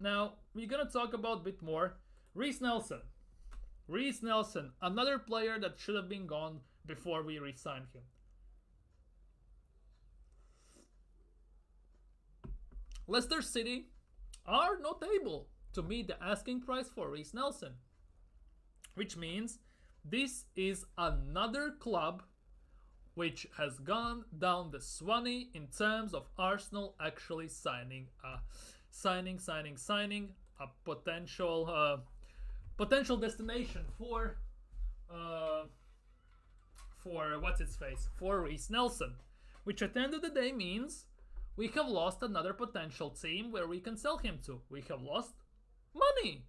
A: Now we're gonna talk about a bit more. Reece Nelson, another player that should have been gone before we re-signed him. Leicester City are not able to meet the asking price for Reece Nelson, which means this is another club which has gone down the Swanee in terms of Arsenal actually signing a potential destination for Reece Nelson, which at the end of the day means we have lost another potential team where we can sell him to. We have lost money.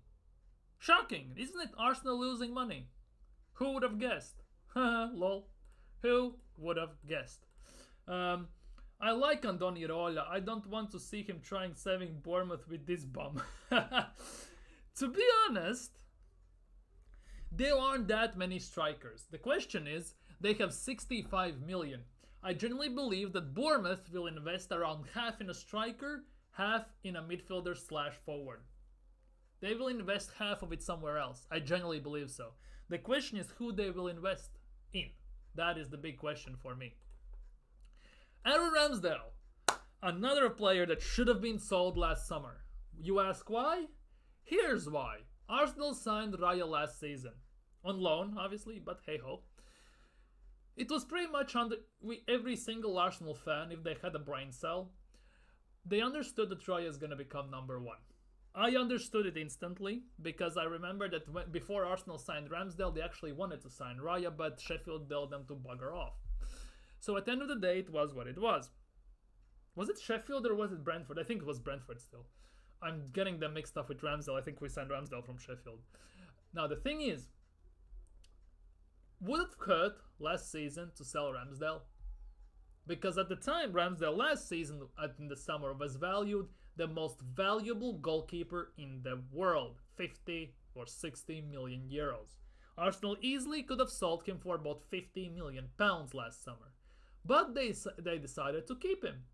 A: Shocking, isn't it? Arsenal losing money. Who would have guessed? Lol. Who would have guessed? I like Andoni Iraola. I don't want to see him trying saving Bournemouth with this bum. To be honest, there aren't that many strikers. The question is, they have 65 million. I genuinely believe that Bournemouth will invest around half in a striker, half in a midfielder / forward. They will invest half of it somewhere else. I genuinely believe so. The question is who they will invest in. That is the big question for me. Aaron Ramsdale, another player that should have been sold last summer. You ask why? Here's why. Arsenal signed Raya last season. On loan, obviously, but hey ho. It was pretty much every single Arsenal fan, if they had a brain cell, they understood that Raya is going to become number one. I understood it instantly because I remember that before Arsenal signed Ramsdale, they actually wanted to sign Raya, but Sheffield told them to bugger off. So at the end of the day, it was what it was. Was it Sheffield or was it Brentford? I think it was Brentford still. I'm getting them mixed up with Ramsdale. I think we signed Ramsdale from Sheffield. Now the thing is, would it hurt last season to sell Ramsdale? Because at the time, Ramsdale last season in the summer was valued the most valuable goalkeeper in the world, 50 or 60 million euros. Arsenal easily could have sold him for about 50 million pounds last summer. But they decided to keep him.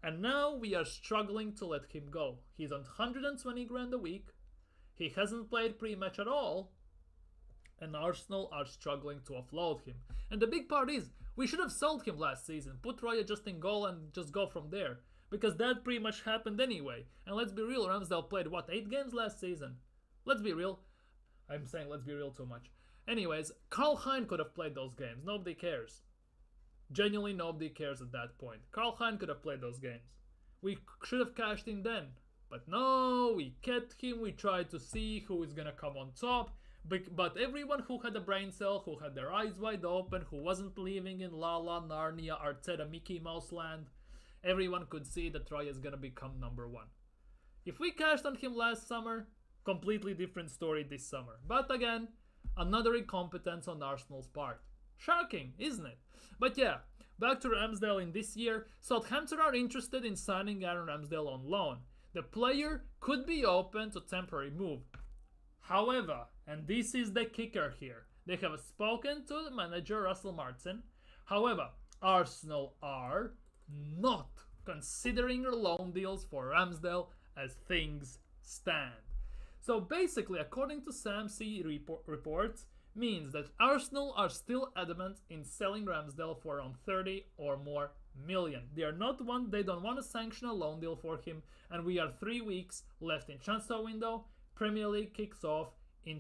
A: And now we are struggling to let him go. He's on 120 grand a week. He hasn't played pretty much at all. And Arsenal are struggling to offload him. And the big part is, we should have sold him last season. Put Raya just in goal and just go from there. Because that pretty much happened anyway. And let's be real, Ramsdale played, 8 games last season? Let's be real. I'm saying let's be real too much. Anyways, Karl Hein could have played those games. Nobody cares. Genuinely nobody cares at that point. Karl Hein could have played those games. We should have cashed in then. But no, we kept him. We tried to see who is going to come on top. But everyone who had a brain cell, who had their eyes wide open, who wasn't living in La La, Narnia, Arteta, Mickey Mouse land, everyone could see that Raya is going to become number one. If we cashed on him last summer, completely different story this summer. But again, another incompetence on Arsenal's part. Shocking, isn't it? But yeah, back to Ramsdale in this year. Southampton are interested in signing Aaron Ramsdale on loan. The player could be open to temporary move. However, and this is the kicker here, they have spoken to the manager Russell Martin. However, Arsenal are not considering loan deals for Ramsdale as things stand. So basically, according to Sam C reports, means that Arsenal are still adamant in selling Ramsdale for around 30 or more million. They don't want to sanction a loan deal for him, and we are 3 weeks left in transfer window. Premier League kicks off in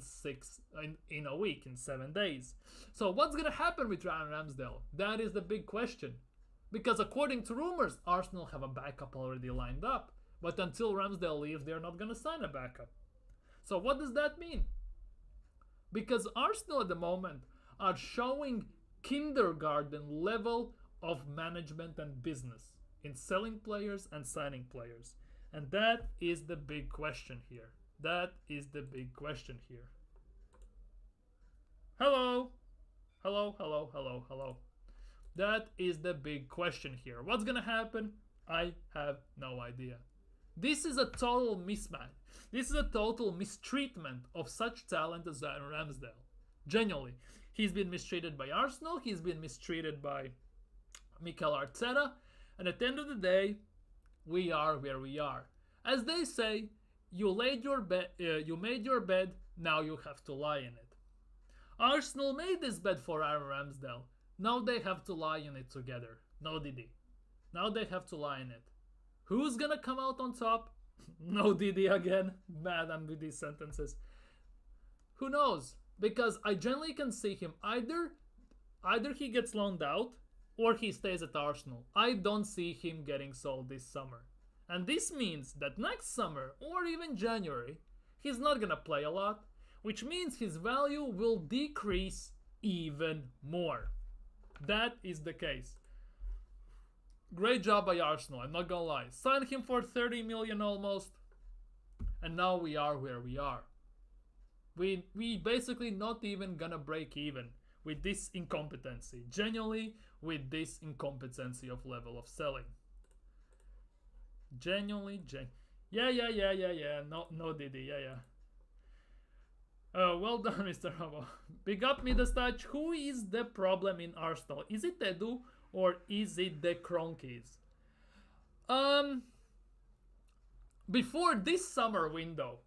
A: a week, in 7 days. So what's gonna happen with Aaron Ramsdale? That is the big question. Because according to rumors, Arsenal have a backup already lined up. But until Ramsdale leaves, they're not gonna sign a backup. So what does that mean? Because Arsenal at the moment are showing kindergarten level of management and business in selling players and signing players. And that is the big question here. That is the big question here. Hello. Hello, hello, hello, hello. That is the big question here. What's gonna happen? I have no idea. This is a total mismatch. This is a total mistreatment of such talent as Ramsdale. Genuinely. He's been mistreated by Arsenal, he's been mistreated by Mikel Arteta, and at the end of the day, we are where we are. As they say, you made your bed, now you have to lie in it. Arsenal made this bed for Aaron Ramsdale. Now they have to lie in it together. No Didi. Now they have to lie in it. Who's gonna come out on top? No Didi again. Bad, I'm with these sentences. Who knows? Because I generally can see him either he gets loaned out or he stays at Arsenal. I don't see him getting sold this summer. And this means that next summer or even January, he's not gonna play a lot, which means his value will decrease even more. That is the case. Great job by Arsenal, I'm not gonna lie. Signed him for 30 million almost, and now we are where we are. We basically not even gonna break even with this incompetency. Genuinely, with this incompetency of level of selling. Genuinely, yeah. No Didi, yeah. Well done, Mr. Hobo. Big up Midastach. Who is the problem in Arsenal? Is it Edu or is it the Cronkies? Before this summer window,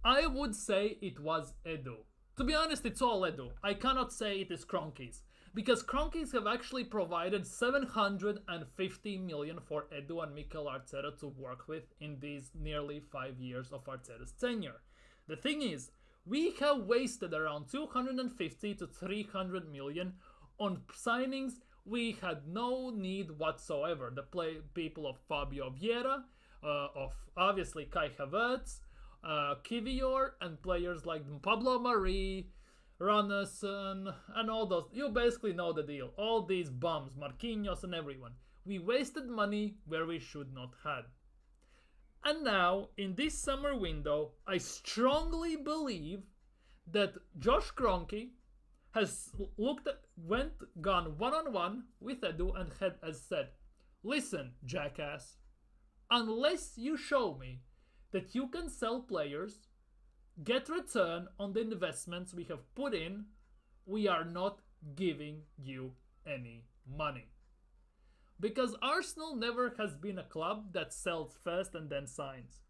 A: I would say it was Edu. To be honest, it's all Edu. I cannot say it is Cronkies. Because Cronkies have actually provided 750 million for Edu and Mikel Arteta to work with in these nearly 5 years of Arteta's tenure. The thing is, we have wasted around 250 to 300 million on signings we had no need whatsoever. The people of Fabio Vieira, of obviously Kai Havertz, Kivior, and players like Pablo Mari, Ranesen, and all those. You basically know the deal. All these bums, Marquinhos and everyone. We wasted money where we should not have. And now, in this summer window, I strongly believe that Josh Kroenke has gone one-on-one with Edu and has said, listen, jackass, unless you show me that you can sell players, get return on the investments we have put in, we are not giving you any money. Because Arsenal never has been a club that sells first and then signs.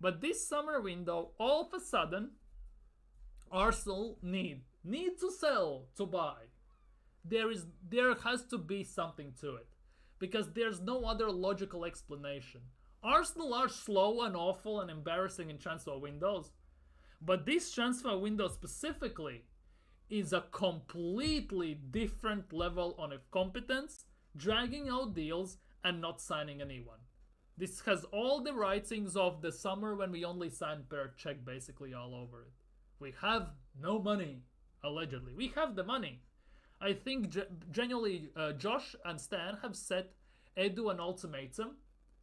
A: But this summer window, all of a sudden, Arsenal need to sell to buy. There has to be something to it. Because there's no other logical explanation. Arsenal are slow and awful and embarrassing in transfer windows. But this transfer window specifically is a completely different level of competence, dragging out deals and not signing anyone. This has all the writings of the summer when we only signed per check basically all over it. We have no money, allegedly. We have the money. I think genuinely Josh and Stan have set Edu an ultimatum,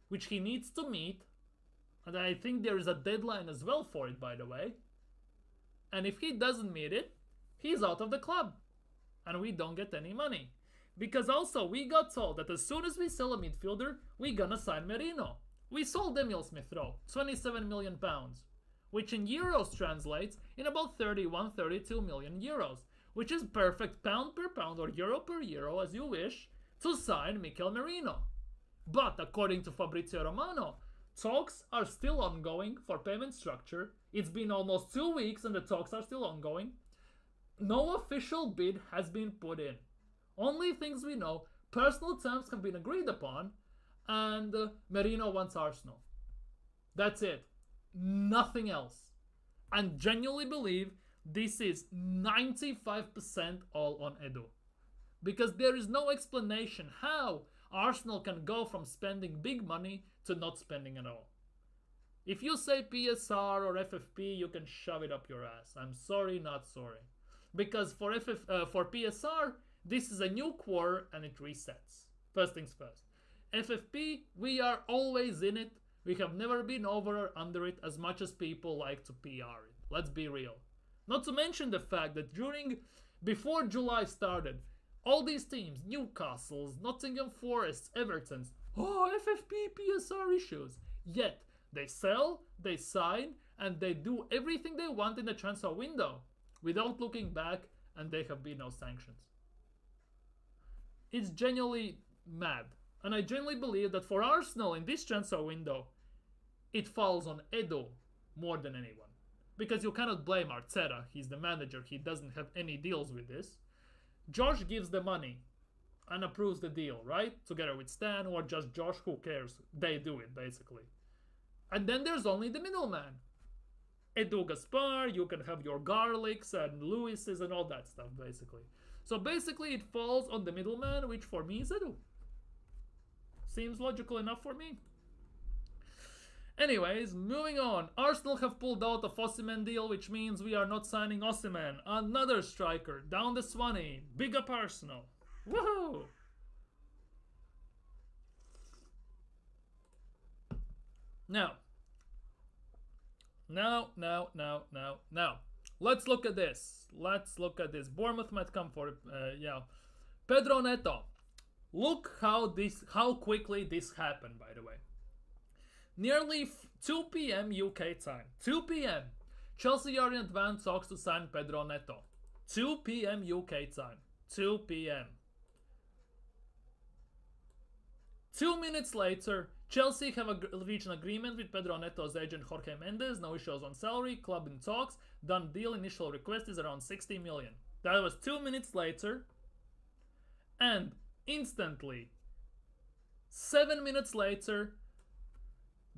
A: which he needs to meet. And I think there is a deadline as well for it, by the way. And if he doesn't meet it, he's out of the club. And we don't get any money. Because also, we got told that as soon as we sell a midfielder, we're gonna sign Merino. We sold Emil Smith-Rowe, £27 million, which in euros translates in about 31-32 million euros, which is perfect pound per pound or euro per euro, as you wish, to sign Mikel Merino. But according to Fabrizio Romano, talks are still ongoing for payment structure. It's been almost 2 weeks and the talks are still ongoing. No official bid has been put in. Only things we know, personal terms have been agreed upon, and Merino wants Arsenal. That's it. Nothing else. And genuinely believe this is 95% all on Edu. Because there is no explanation how Arsenal can go from spending big money to not spending at all. If you say PSR or FFP, you can shove it up your ass. I'm sorry, not sorry. Because for PSR, this is a new quarter and it resets. First things first. FFP, we are always in it. We have never been over or under it as much as people like to PR it. Let's be real. Not to mention the fact that before July started, All these teams, Newcastle's, Nottingham Forest's, Everton's, FFP, PSR issues. Yet, they sell, they sign, and they do everything they want in the transfer window without looking back, and there have been no sanctions. It's genuinely mad. And I genuinely believe that for Arsenal in this transfer window, it falls on Edu more than anyone. Because you cannot blame Arteta. He's the manager. He doesn't have any deals with this. Josh gives the money and approves the deal, right? Together with Stan or just Josh, who cares? They do it, basically. And then there's only the middleman. Edu Gaspar, you can have your Garlics and Lewises and all that stuff, basically. So basically it falls on the middleman, which for me is Edu. Seems logical enough for me. Anyways, moving on. Arsenal have pulled out a Osimhen deal, which means we are not signing Osimhen. Another striker, down the Swanee. Big up Arsenal. Woohoo! Now. Let's look at this. Bournemouth might come for it. Pedro Neto. Look how quickly this happened, by the way. Nearly 2 p.m. UK time. 2 p.m. Chelsea are in advanced talks to sign Pedro Neto. 2 p.m. UK time. 2 p.m. 2 minutes later, Chelsea have reached an agreement with Pedro Neto's agent Jorge Mendes. No issues on salary. Club in talks. Done deal. Initial request is around 60 million. That was 2 minutes later. And instantly, 7 minutes later,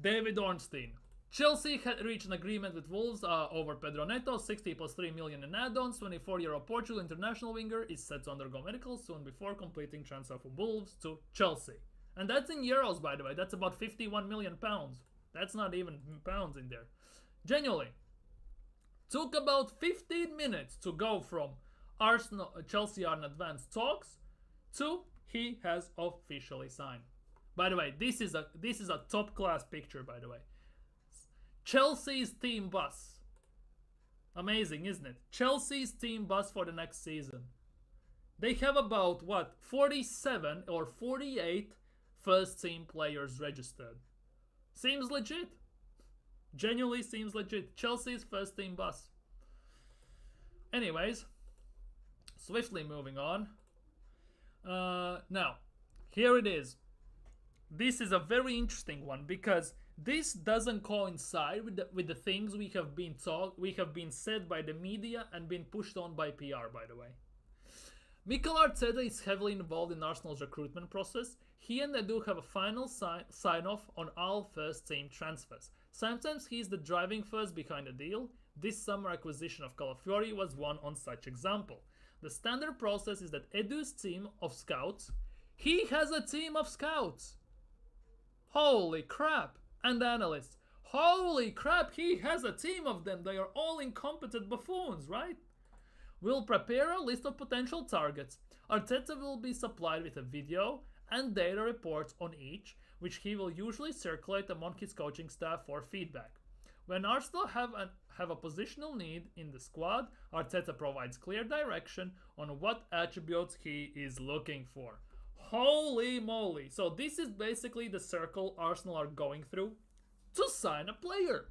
A: David Ornstein. Chelsea had reached an agreement with Wolves over Pedro Neto, 60 plus 3 million in add-ons. 24-year-old Portugal international winger is set to undergo medical soon before completing transfer from Wolves to Chelsea. And that's in euros, by the way. That's about 51 million pounds. That's not even pounds in there. Genuinely. Took about 15 minutes to go from Chelsea are in advanced talks to he has officially signed. By the way, this is a top class picture, by the way. Chelsea's team bus. Amazing, isn't it? Chelsea's team bus for the next season. They have about 47 or 48 first team players registered. Seems legit. Genuinely seems legit. Chelsea's first team bus. Anyways, swiftly moving on. Now, here it is. This is a very interesting one because this doesn't coincide with the things we have been said by the media and been pushed on by PR, by the way. Mikel Arteta is heavily involved in Arsenal's recruitment process. He and Edu have a final sign-off on all first-team transfers. Sometimes he is the driving force behind a deal. This summer acquisition of Calafiori was one on such example. The standard process is that Edu's team of scouts, he has a team of scouts. Holy crap. And analysts. Holy crap, he has a team of them. They are all incompetent buffoons, right? We'll prepare a list of potential targets. Arteta will be supplied with a video and data reports on each, which he will usually circulate among his coaching staff for feedback. When Arsenal have a positional need in the squad, Arteta provides clear direction on what attributes he is looking for. Holy moly. So this is basically the circle Arsenal are going through to sign a player.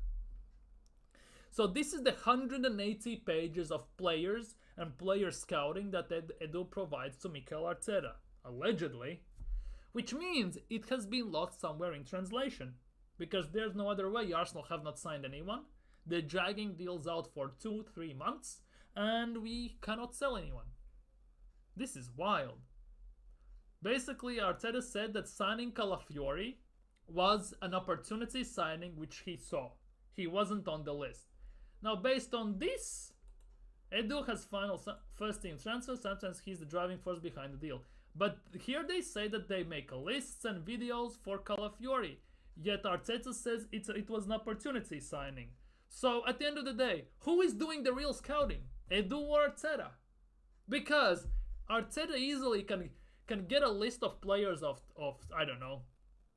A: So this is the 180 pages of players and player scouting that Edu provides to Mikel Arteta, allegedly. Which means it has been lost somewhere in translation. Because there's no other way. Arsenal have not signed anyone. They're dragging deals out for 2-3 months. And we cannot sell anyone. This is wild. Basically, Arteta said that signing Calafiori was an opportunity signing which he saw. He wasn't on the list. Now, based on this, Edu has final first team transfer. Sometimes he's the driving force behind the deal. But here they say that they make lists and videos for Calafiori. Yet Arteta says it was an opportunity signing. So at the end of the day, who is doing the real scouting? Edu or Arteta? Because Arteta easily can get a list of players of I don't know,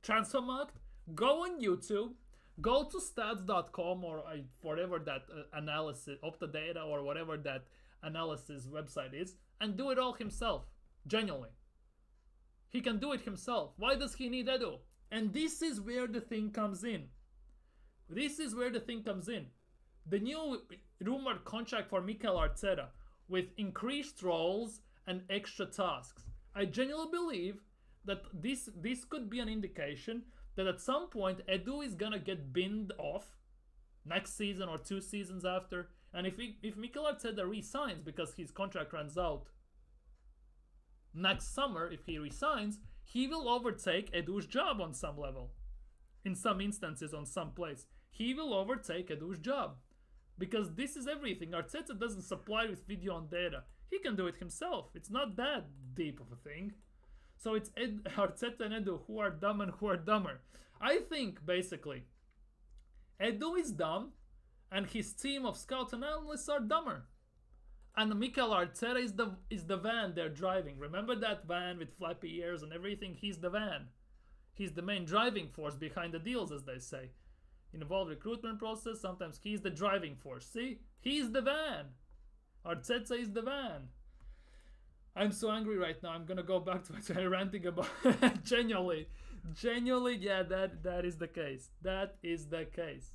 A: Transfermarkt, go on YouTube, go to stats.com or whatever that analysis, Optadata or whatever that analysis website is, and do it all himself. Genuinely. He can do it himself. Why does he need Edu? And this is where the thing comes in. This is where the thing comes in. The new rumored contract for Mikel Arteta with increased roles and extra tasks. I genuinely believe that this could be an indication that at some point Edu is gonna get binned off next season or 2 seasons after. And if Mikel Arteta resigns because his contract runs out next summer, if he resigns, he will overtake Edu's job on some level. In some instances, on some place. He will overtake Edu's job. Because this is everything. Arteta doesn't supply with video and data. He can do it himself. It's not that deep of a thing. So it's Arteta and Edu who are dumb and who are dumber. I think, basically, Edu is dumb and his team of scouts and analysts are dumber. And Mikel Arteta is the van they're driving. Remember that van with flappy ears and everything? He's the van. He's the main driving force behind the deals, as they say. Involved recruitment process, sometimes he's the driving force. See? He's the van. Arteta is the van. I'm so angry right now. I'm gonna go back to what I'm ranting about. Genuinely, yeah, that is the case. That is the case.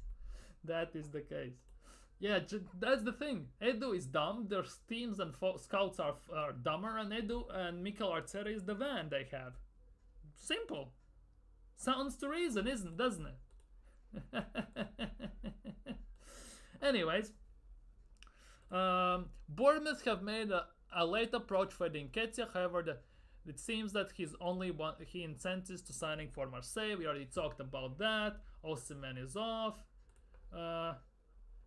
A: Yeah, that's the thing. Edu is dumb. Their teams and scouts are dumber, and Edu and Mikel Arteta is the van they have. Simple. Sounds to reason, doesn't it? Anyways, Bournemouth have made a late approach for the Nketiah. However, it seems that he intends to signing for Marseille. We already talked about that. Osimhen is off.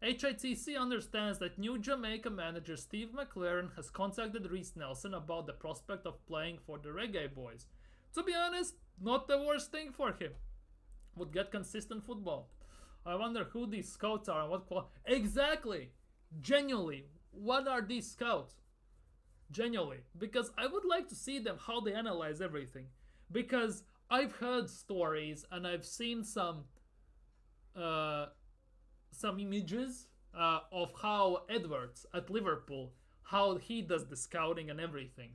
A: HITC understands that new Jamaica manager Steve McLaren has contacted Reece Nelson about the prospect of playing for the Reggae Boys. To be honest, not the worst thing for him. Would get consistent football. I wonder who these scouts are and what exactly. Genuinely, what are these scouts? Genuinely, because I would like to see them how they analyze everything. Because I've heard stories and I've seen some images of how Edwards at Liverpool, how he does the scouting and everything.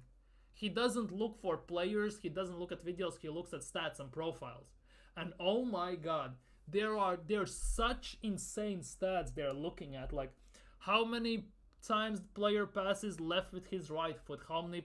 A: He doesn't look for players. He doesn't look at videos. He looks at stats and profiles. And oh my god, there's such insane stats they're looking at, like how many times player passes left with his right foot, how many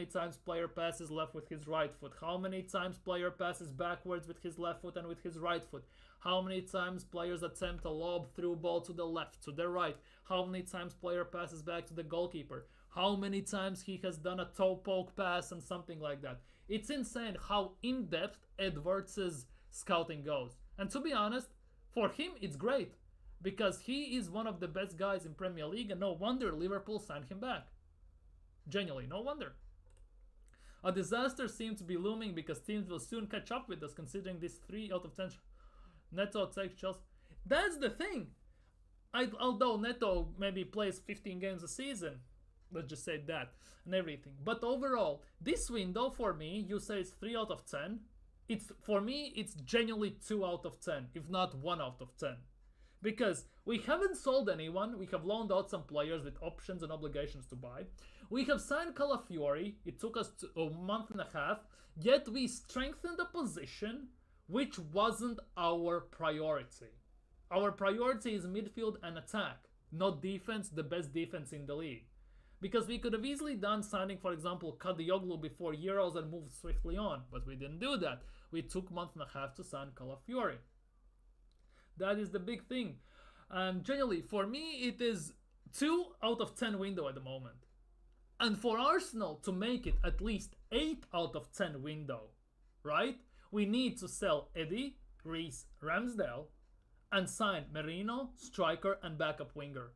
A: times player passes left with his right foot, how many times player passes backwards with his left foot and with his right foot, how many times players attempt a lob through ball to the left, to the right, how many times player passes back to the goalkeeper, how many times he has done a toe poke pass and something like that. It's insane how in-depth Edwards' scouting goes. And to be honest, for him it's great, because he is one of the best guys in Premier League, and no wonder Liverpool signed him back. Genuinely, no wonder. A disaster seems to be looming because teams will soon catch up with us, considering this 3 out of 10 Neto takes Chelsea. That's the thing. Although Neto maybe plays 15 games a season, let's just say that, and everything. But overall, this window for me, you say it's 3 out of 10. For me, it's genuinely 2 out of 10, if not 1 out of 10. Because we haven't sold anyone, we have loaned out some players with options and obligations to buy. We have signed Calafiori, it took us a month and a half, yet we strengthened the position, which wasn't our priority. Our priority is midfield and attack, not defense, the best defense in the league. Because we could have easily done signing, for example, Kadioglu before Euros and moved swiftly on, but we didn't do that. We took a month and a half to sign Calafiori. That is the big thing. And generally, for me, it is 2 out of 10 window at the moment. And for Arsenal to make it at least 8 out of 10 window, right? We need to sell Eddie, Reece, Ramsdale, and sign Merino, striker, and backup winger.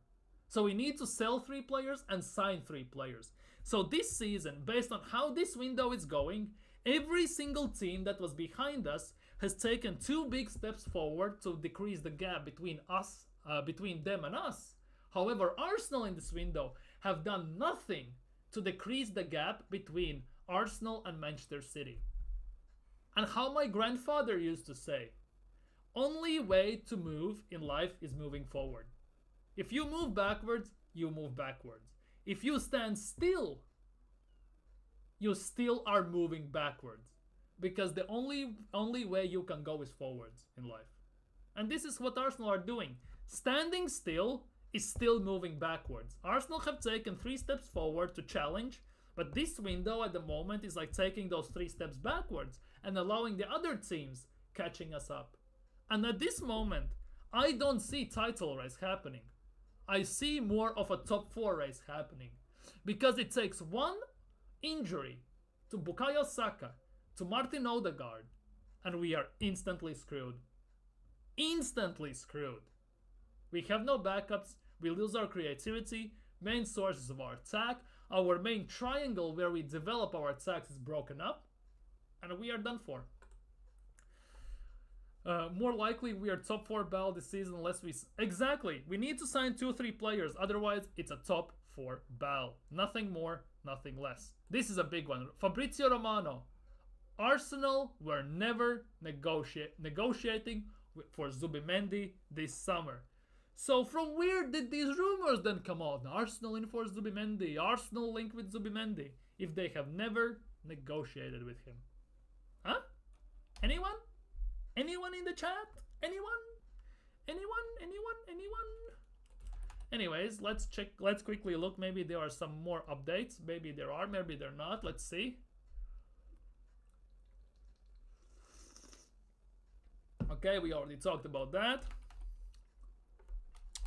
A: So we need to sell 3 players and sign 3 players. So this season, based on how this window is going, every single team that was behind us has taken 2 big steps forward to decrease the gap between us, between them and us. However, Arsenal in this window have done nothing to decrease the gap between Arsenal and Manchester City. And how my grandfather used to say, only way to move in life is moving forward. If you move backwards, you move backwards. If you stand still, you still are moving backwards. Because the only way you can go is forwards in life. And this is what Arsenal are doing. Standing still is still moving backwards. Arsenal have taken 3 steps forward to challenge, but this window at the moment is like taking those 3 steps backwards and allowing the other teams catching us up. And at this moment, I don't see title race happening. I see more of a top 4 race happening. Because it takes one injury to Bukayo Saka, to Martin Odegaard, and we are instantly screwed. Instantly screwed. We have no backups, we lose our creativity, main sources of our attack, our main triangle where we develop our attacks is broken up, and we are done for. More likely we are top 4 battle this season unless we... Exactly! We need to sign 2-3 players, otherwise it's a top 4 battle. Nothing more, nothing less. This is a big one. Fabrizio Romano. Arsenal were never negotiating for Zubimendi this summer. So from where did these rumors then come out? Arsenal in for Zubimendi, Arsenal linked with Zubimendi, if they have never negotiated with him. Huh? Anyone? Anyone in the chat? Anyone? Anyone? Anyways, let's check, let's quickly look. Maybe there are some more updates. Maybe there are, maybe they're not. Let's see. Okay, we already talked about that.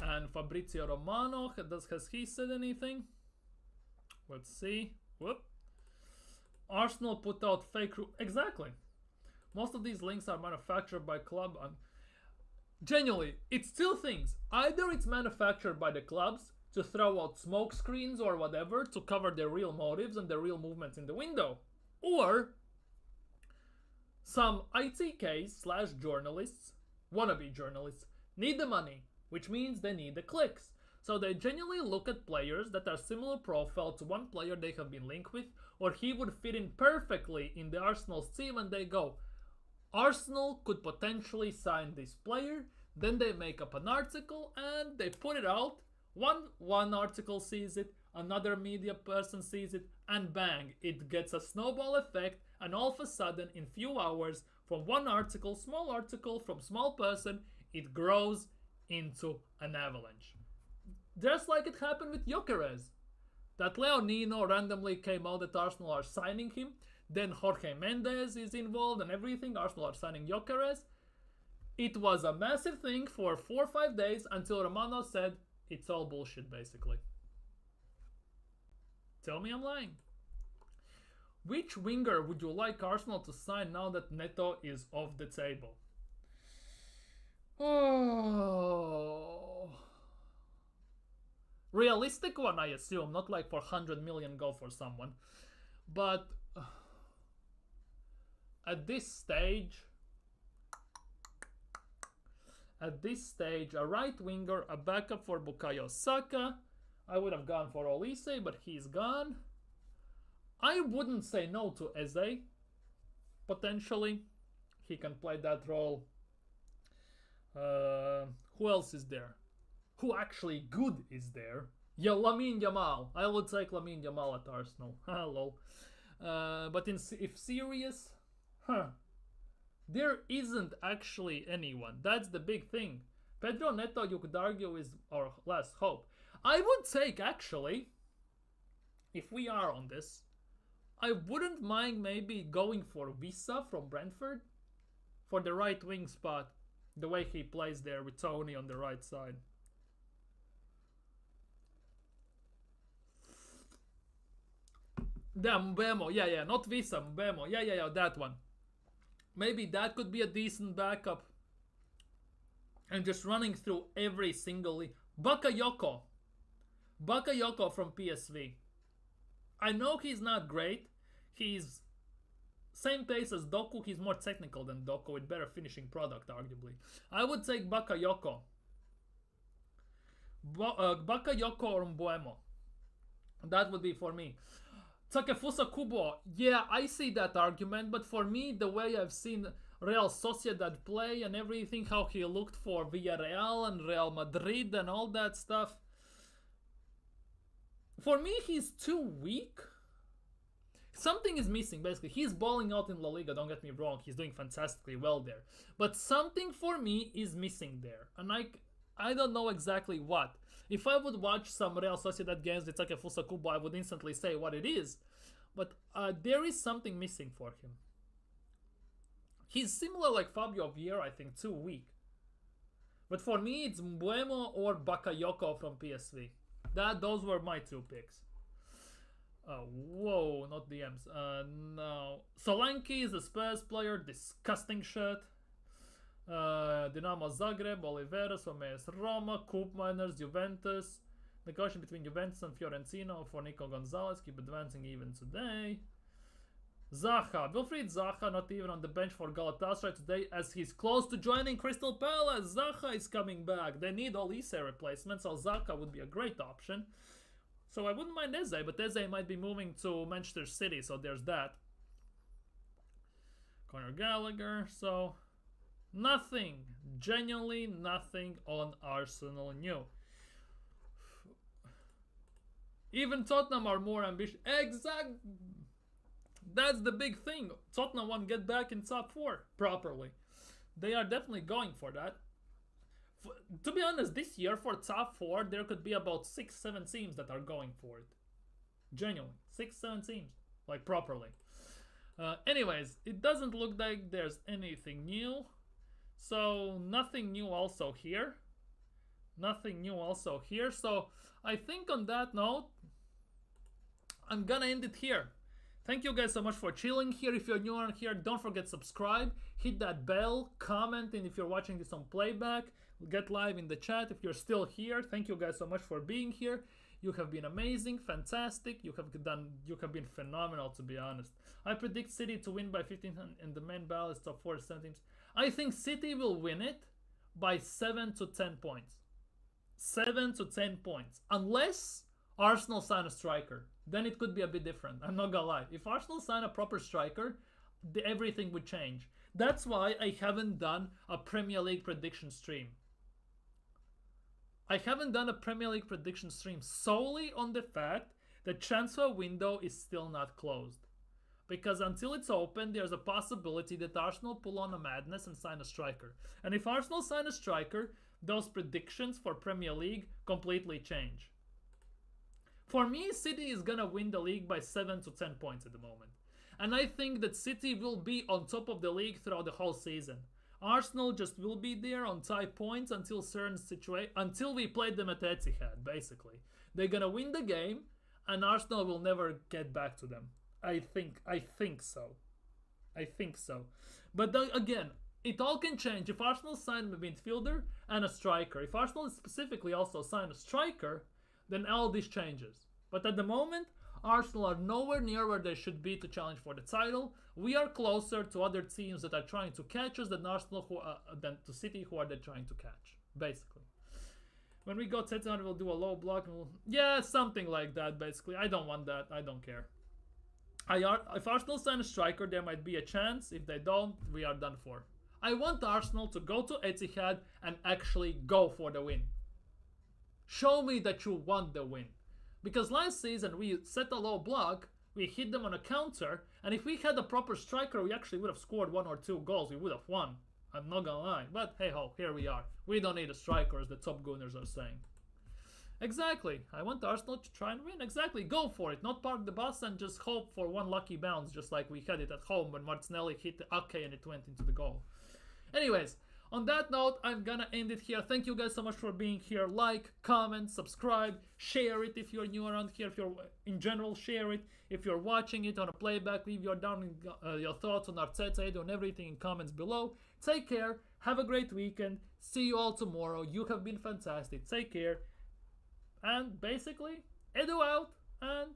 A: And Fabrizio Romano, has he said anything? Let's see. Whoop. Arsenal put out fake... Exactly. Most of these links are manufactured by club. And genuinely, it's two things. Either it's manufactured by the clubs to throw out smoke screens or whatever to cover their real motives and their real movements in the window. Or some ITKs/journalists, wannabe journalists, need the money, which means they need the clicks. So they genuinely look at players that are similar profile to one player they have been linked with, or he would fit in perfectly in the Arsenal's team, and they go, Arsenal could potentially sign this player. Then they make up an article and they put it out. One article sees it, another media person sees it, and bang, it gets a snowball effect, and all of a sudden in few hours, from one article, small article from small person, it grows into an avalanche. Just like it happened with Gyökeres. That Leonino randomly came out that Arsenal are signing him. Then Jorge Mendes is involved and everything. Arsenal are signing Gyökeres. It was a massive thing for 4 or 5 days until Romano said it's all bullshit, basically. Tell me I'm lying. Which winger would you like Arsenal to sign now that Neto is off the table? Oh, realistic one, I assume, not like for 100 million go for someone. But at this stage, a right winger, a backup for Bukayo Saka. I would have gone for Olise, but he's gone. I wouldn't say no to Eze. Potentially, he can play that role. Who else is there? Who actually good is there? Yeah, Lamine Yamal. I would take Lamine Yamal at Arsenal. Hello. But if serious, there isn't actually anyone. That's the big thing. Pedro Neto, you could argue, is our last hope. I would take, actually, if we are on this, I wouldn't mind maybe going for Visa from Brentford for the right wing spot. The way he plays there with Tony on the right side. Yeah, Mbemo. Yeah, not Visa, Mbemo. Yeah, that one. Maybe that could be a decent backup. And just running through every single league. Bakayoko from PSV. I know he's not great. He's same pace as Doku. He's more technical than Doku with better finishing product, arguably. I would take Bakayoko. Bakayoko or Mbeumo. That would be for me. Takefusa Kubo. Yeah, I see that argument, but for me, the way I've seen Real Sociedad play and everything, how he looked for Villarreal and Real Madrid and all that stuff, for me, he's too weak. Something is missing, basically. He's balling out in La Liga, don't get me wrong. He's doing fantastically well there. But something for me is missing there. And I don't know exactly what. If I would watch some Real Sociedad games with Saka Fusakuba, I would instantly say what it is. But there is something missing for him. He's similar like Fabio Vieira, I think, too weak. But for me, it's Mbuemo or Bakayoko from PSV. Those were my two picks. Whoa, not DMs. No. Solanke is a Spurs player, disgusting shit. Dinamo Zagreb, Oliveira, Someas Roma, Koopmeiners, Juventus. Negotiation between Juventus and Fiorentina for Nico Gonzalez. Keep advancing even today. Zaha, Wilfried Zaha, not even on the bench for Galatasaray today as he's close to joining Crystal Palace. Zaha is coming back. They need Olise replacements, so Zaha would be a great option. So I wouldn't mind Eze, but Eze might be moving to Manchester City, so there's that. Conor Gallagher, so nothing, genuinely nothing on Arsenal new. Even Tottenham are more ambitious. That's the big thing. Tottenham want to get back in top 4 properly. They are definitely going for that. To be honest, this year for top 4, there could be about 6-7 teams that are going for it. Genuinely. 6-7 teams. Like properly. Anyways, it doesn't look like there's anything new. So, nothing new also here. Nothing new also here. So, I think on that note, I'm gonna end it here. Thank you guys so much for chilling here. If you're new around here, don't forget subscribe, hit that bell, comment, and if you're watching this on playback, get live in the chat. If you're still here, thank you guys so much for being here. You have been amazing, fantastic. You have been phenomenal, to be honest. I predict City to win by 15 and the main battle is top 4 teams. I think City will win it by 7 to 10 points. 7 to 10 points. Unless Arsenal sign a striker. Then it could be a bit different. I'm not gonna lie. If Arsenal sign a proper striker, everything would change. That's why I haven't done a Premier League prediction stream. I haven't done a Premier League prediction stream solely on the fact that transfer window is still not closed. Because until it's open, there's a possibility that Arsenal pull on a madness and sign a striker. And if Arsenal sign a striker, those predictions for Premier League completely change. For me, City is gonna win the league by 7 to 10 points at the moment. And I think that City will be on top of the league throughout the whole season. Arsenal just will be there on tie points until until we play them at Etihad, basically. They're gonna win the game, and Arsenal will never get back to them. I think so. I think so. But again, it all can change. If Arsenal sign a midfielder and a striker, if Arsenal specifically also sign a striker, then all this changes. But at the moment, Arsenal are nowhere near where they should be to challenge for the title. We are closer to other teams that are trying to catch us than Arsenal, than to City, who are they trying to catch, basically. When we go Tottenham, we'll do a low block. Yeah, something like that, basically. I don't want that. I don't care. If Arsenal sign a striker, there might be a chance. If they don't, we are done for. I want Arsenal to go to Etihad and actually go for the win. Show me that you want the win. Because last season we set a low block, we hit them on a counter, and if we had a proper striker, we actually would have scored 1 or 2 goals. We would have won. I'm not gonna lie. But hey ho, here we are. We don't need a striker, as the top gunners are saying. Exactly. I want Arsenal to try and win. Exactly. Go for it. Not park the bus and just hope for one lucky bounce, just like we had it at home when Martinelli hit Ake and it went into the goal. Anyways, on that note, I'm gonna end it here. Thank you guys so much for being here. Like, comment, subscribe, share it if you're new around here. If you're in general, share it. If you're watching it on a playback, leave your thoughts on Arteta, Edu, and everything in comments below. Take care. Have a great weekend. See you all tomorrow. You have been fantastic. Take care. And basically, Edu out and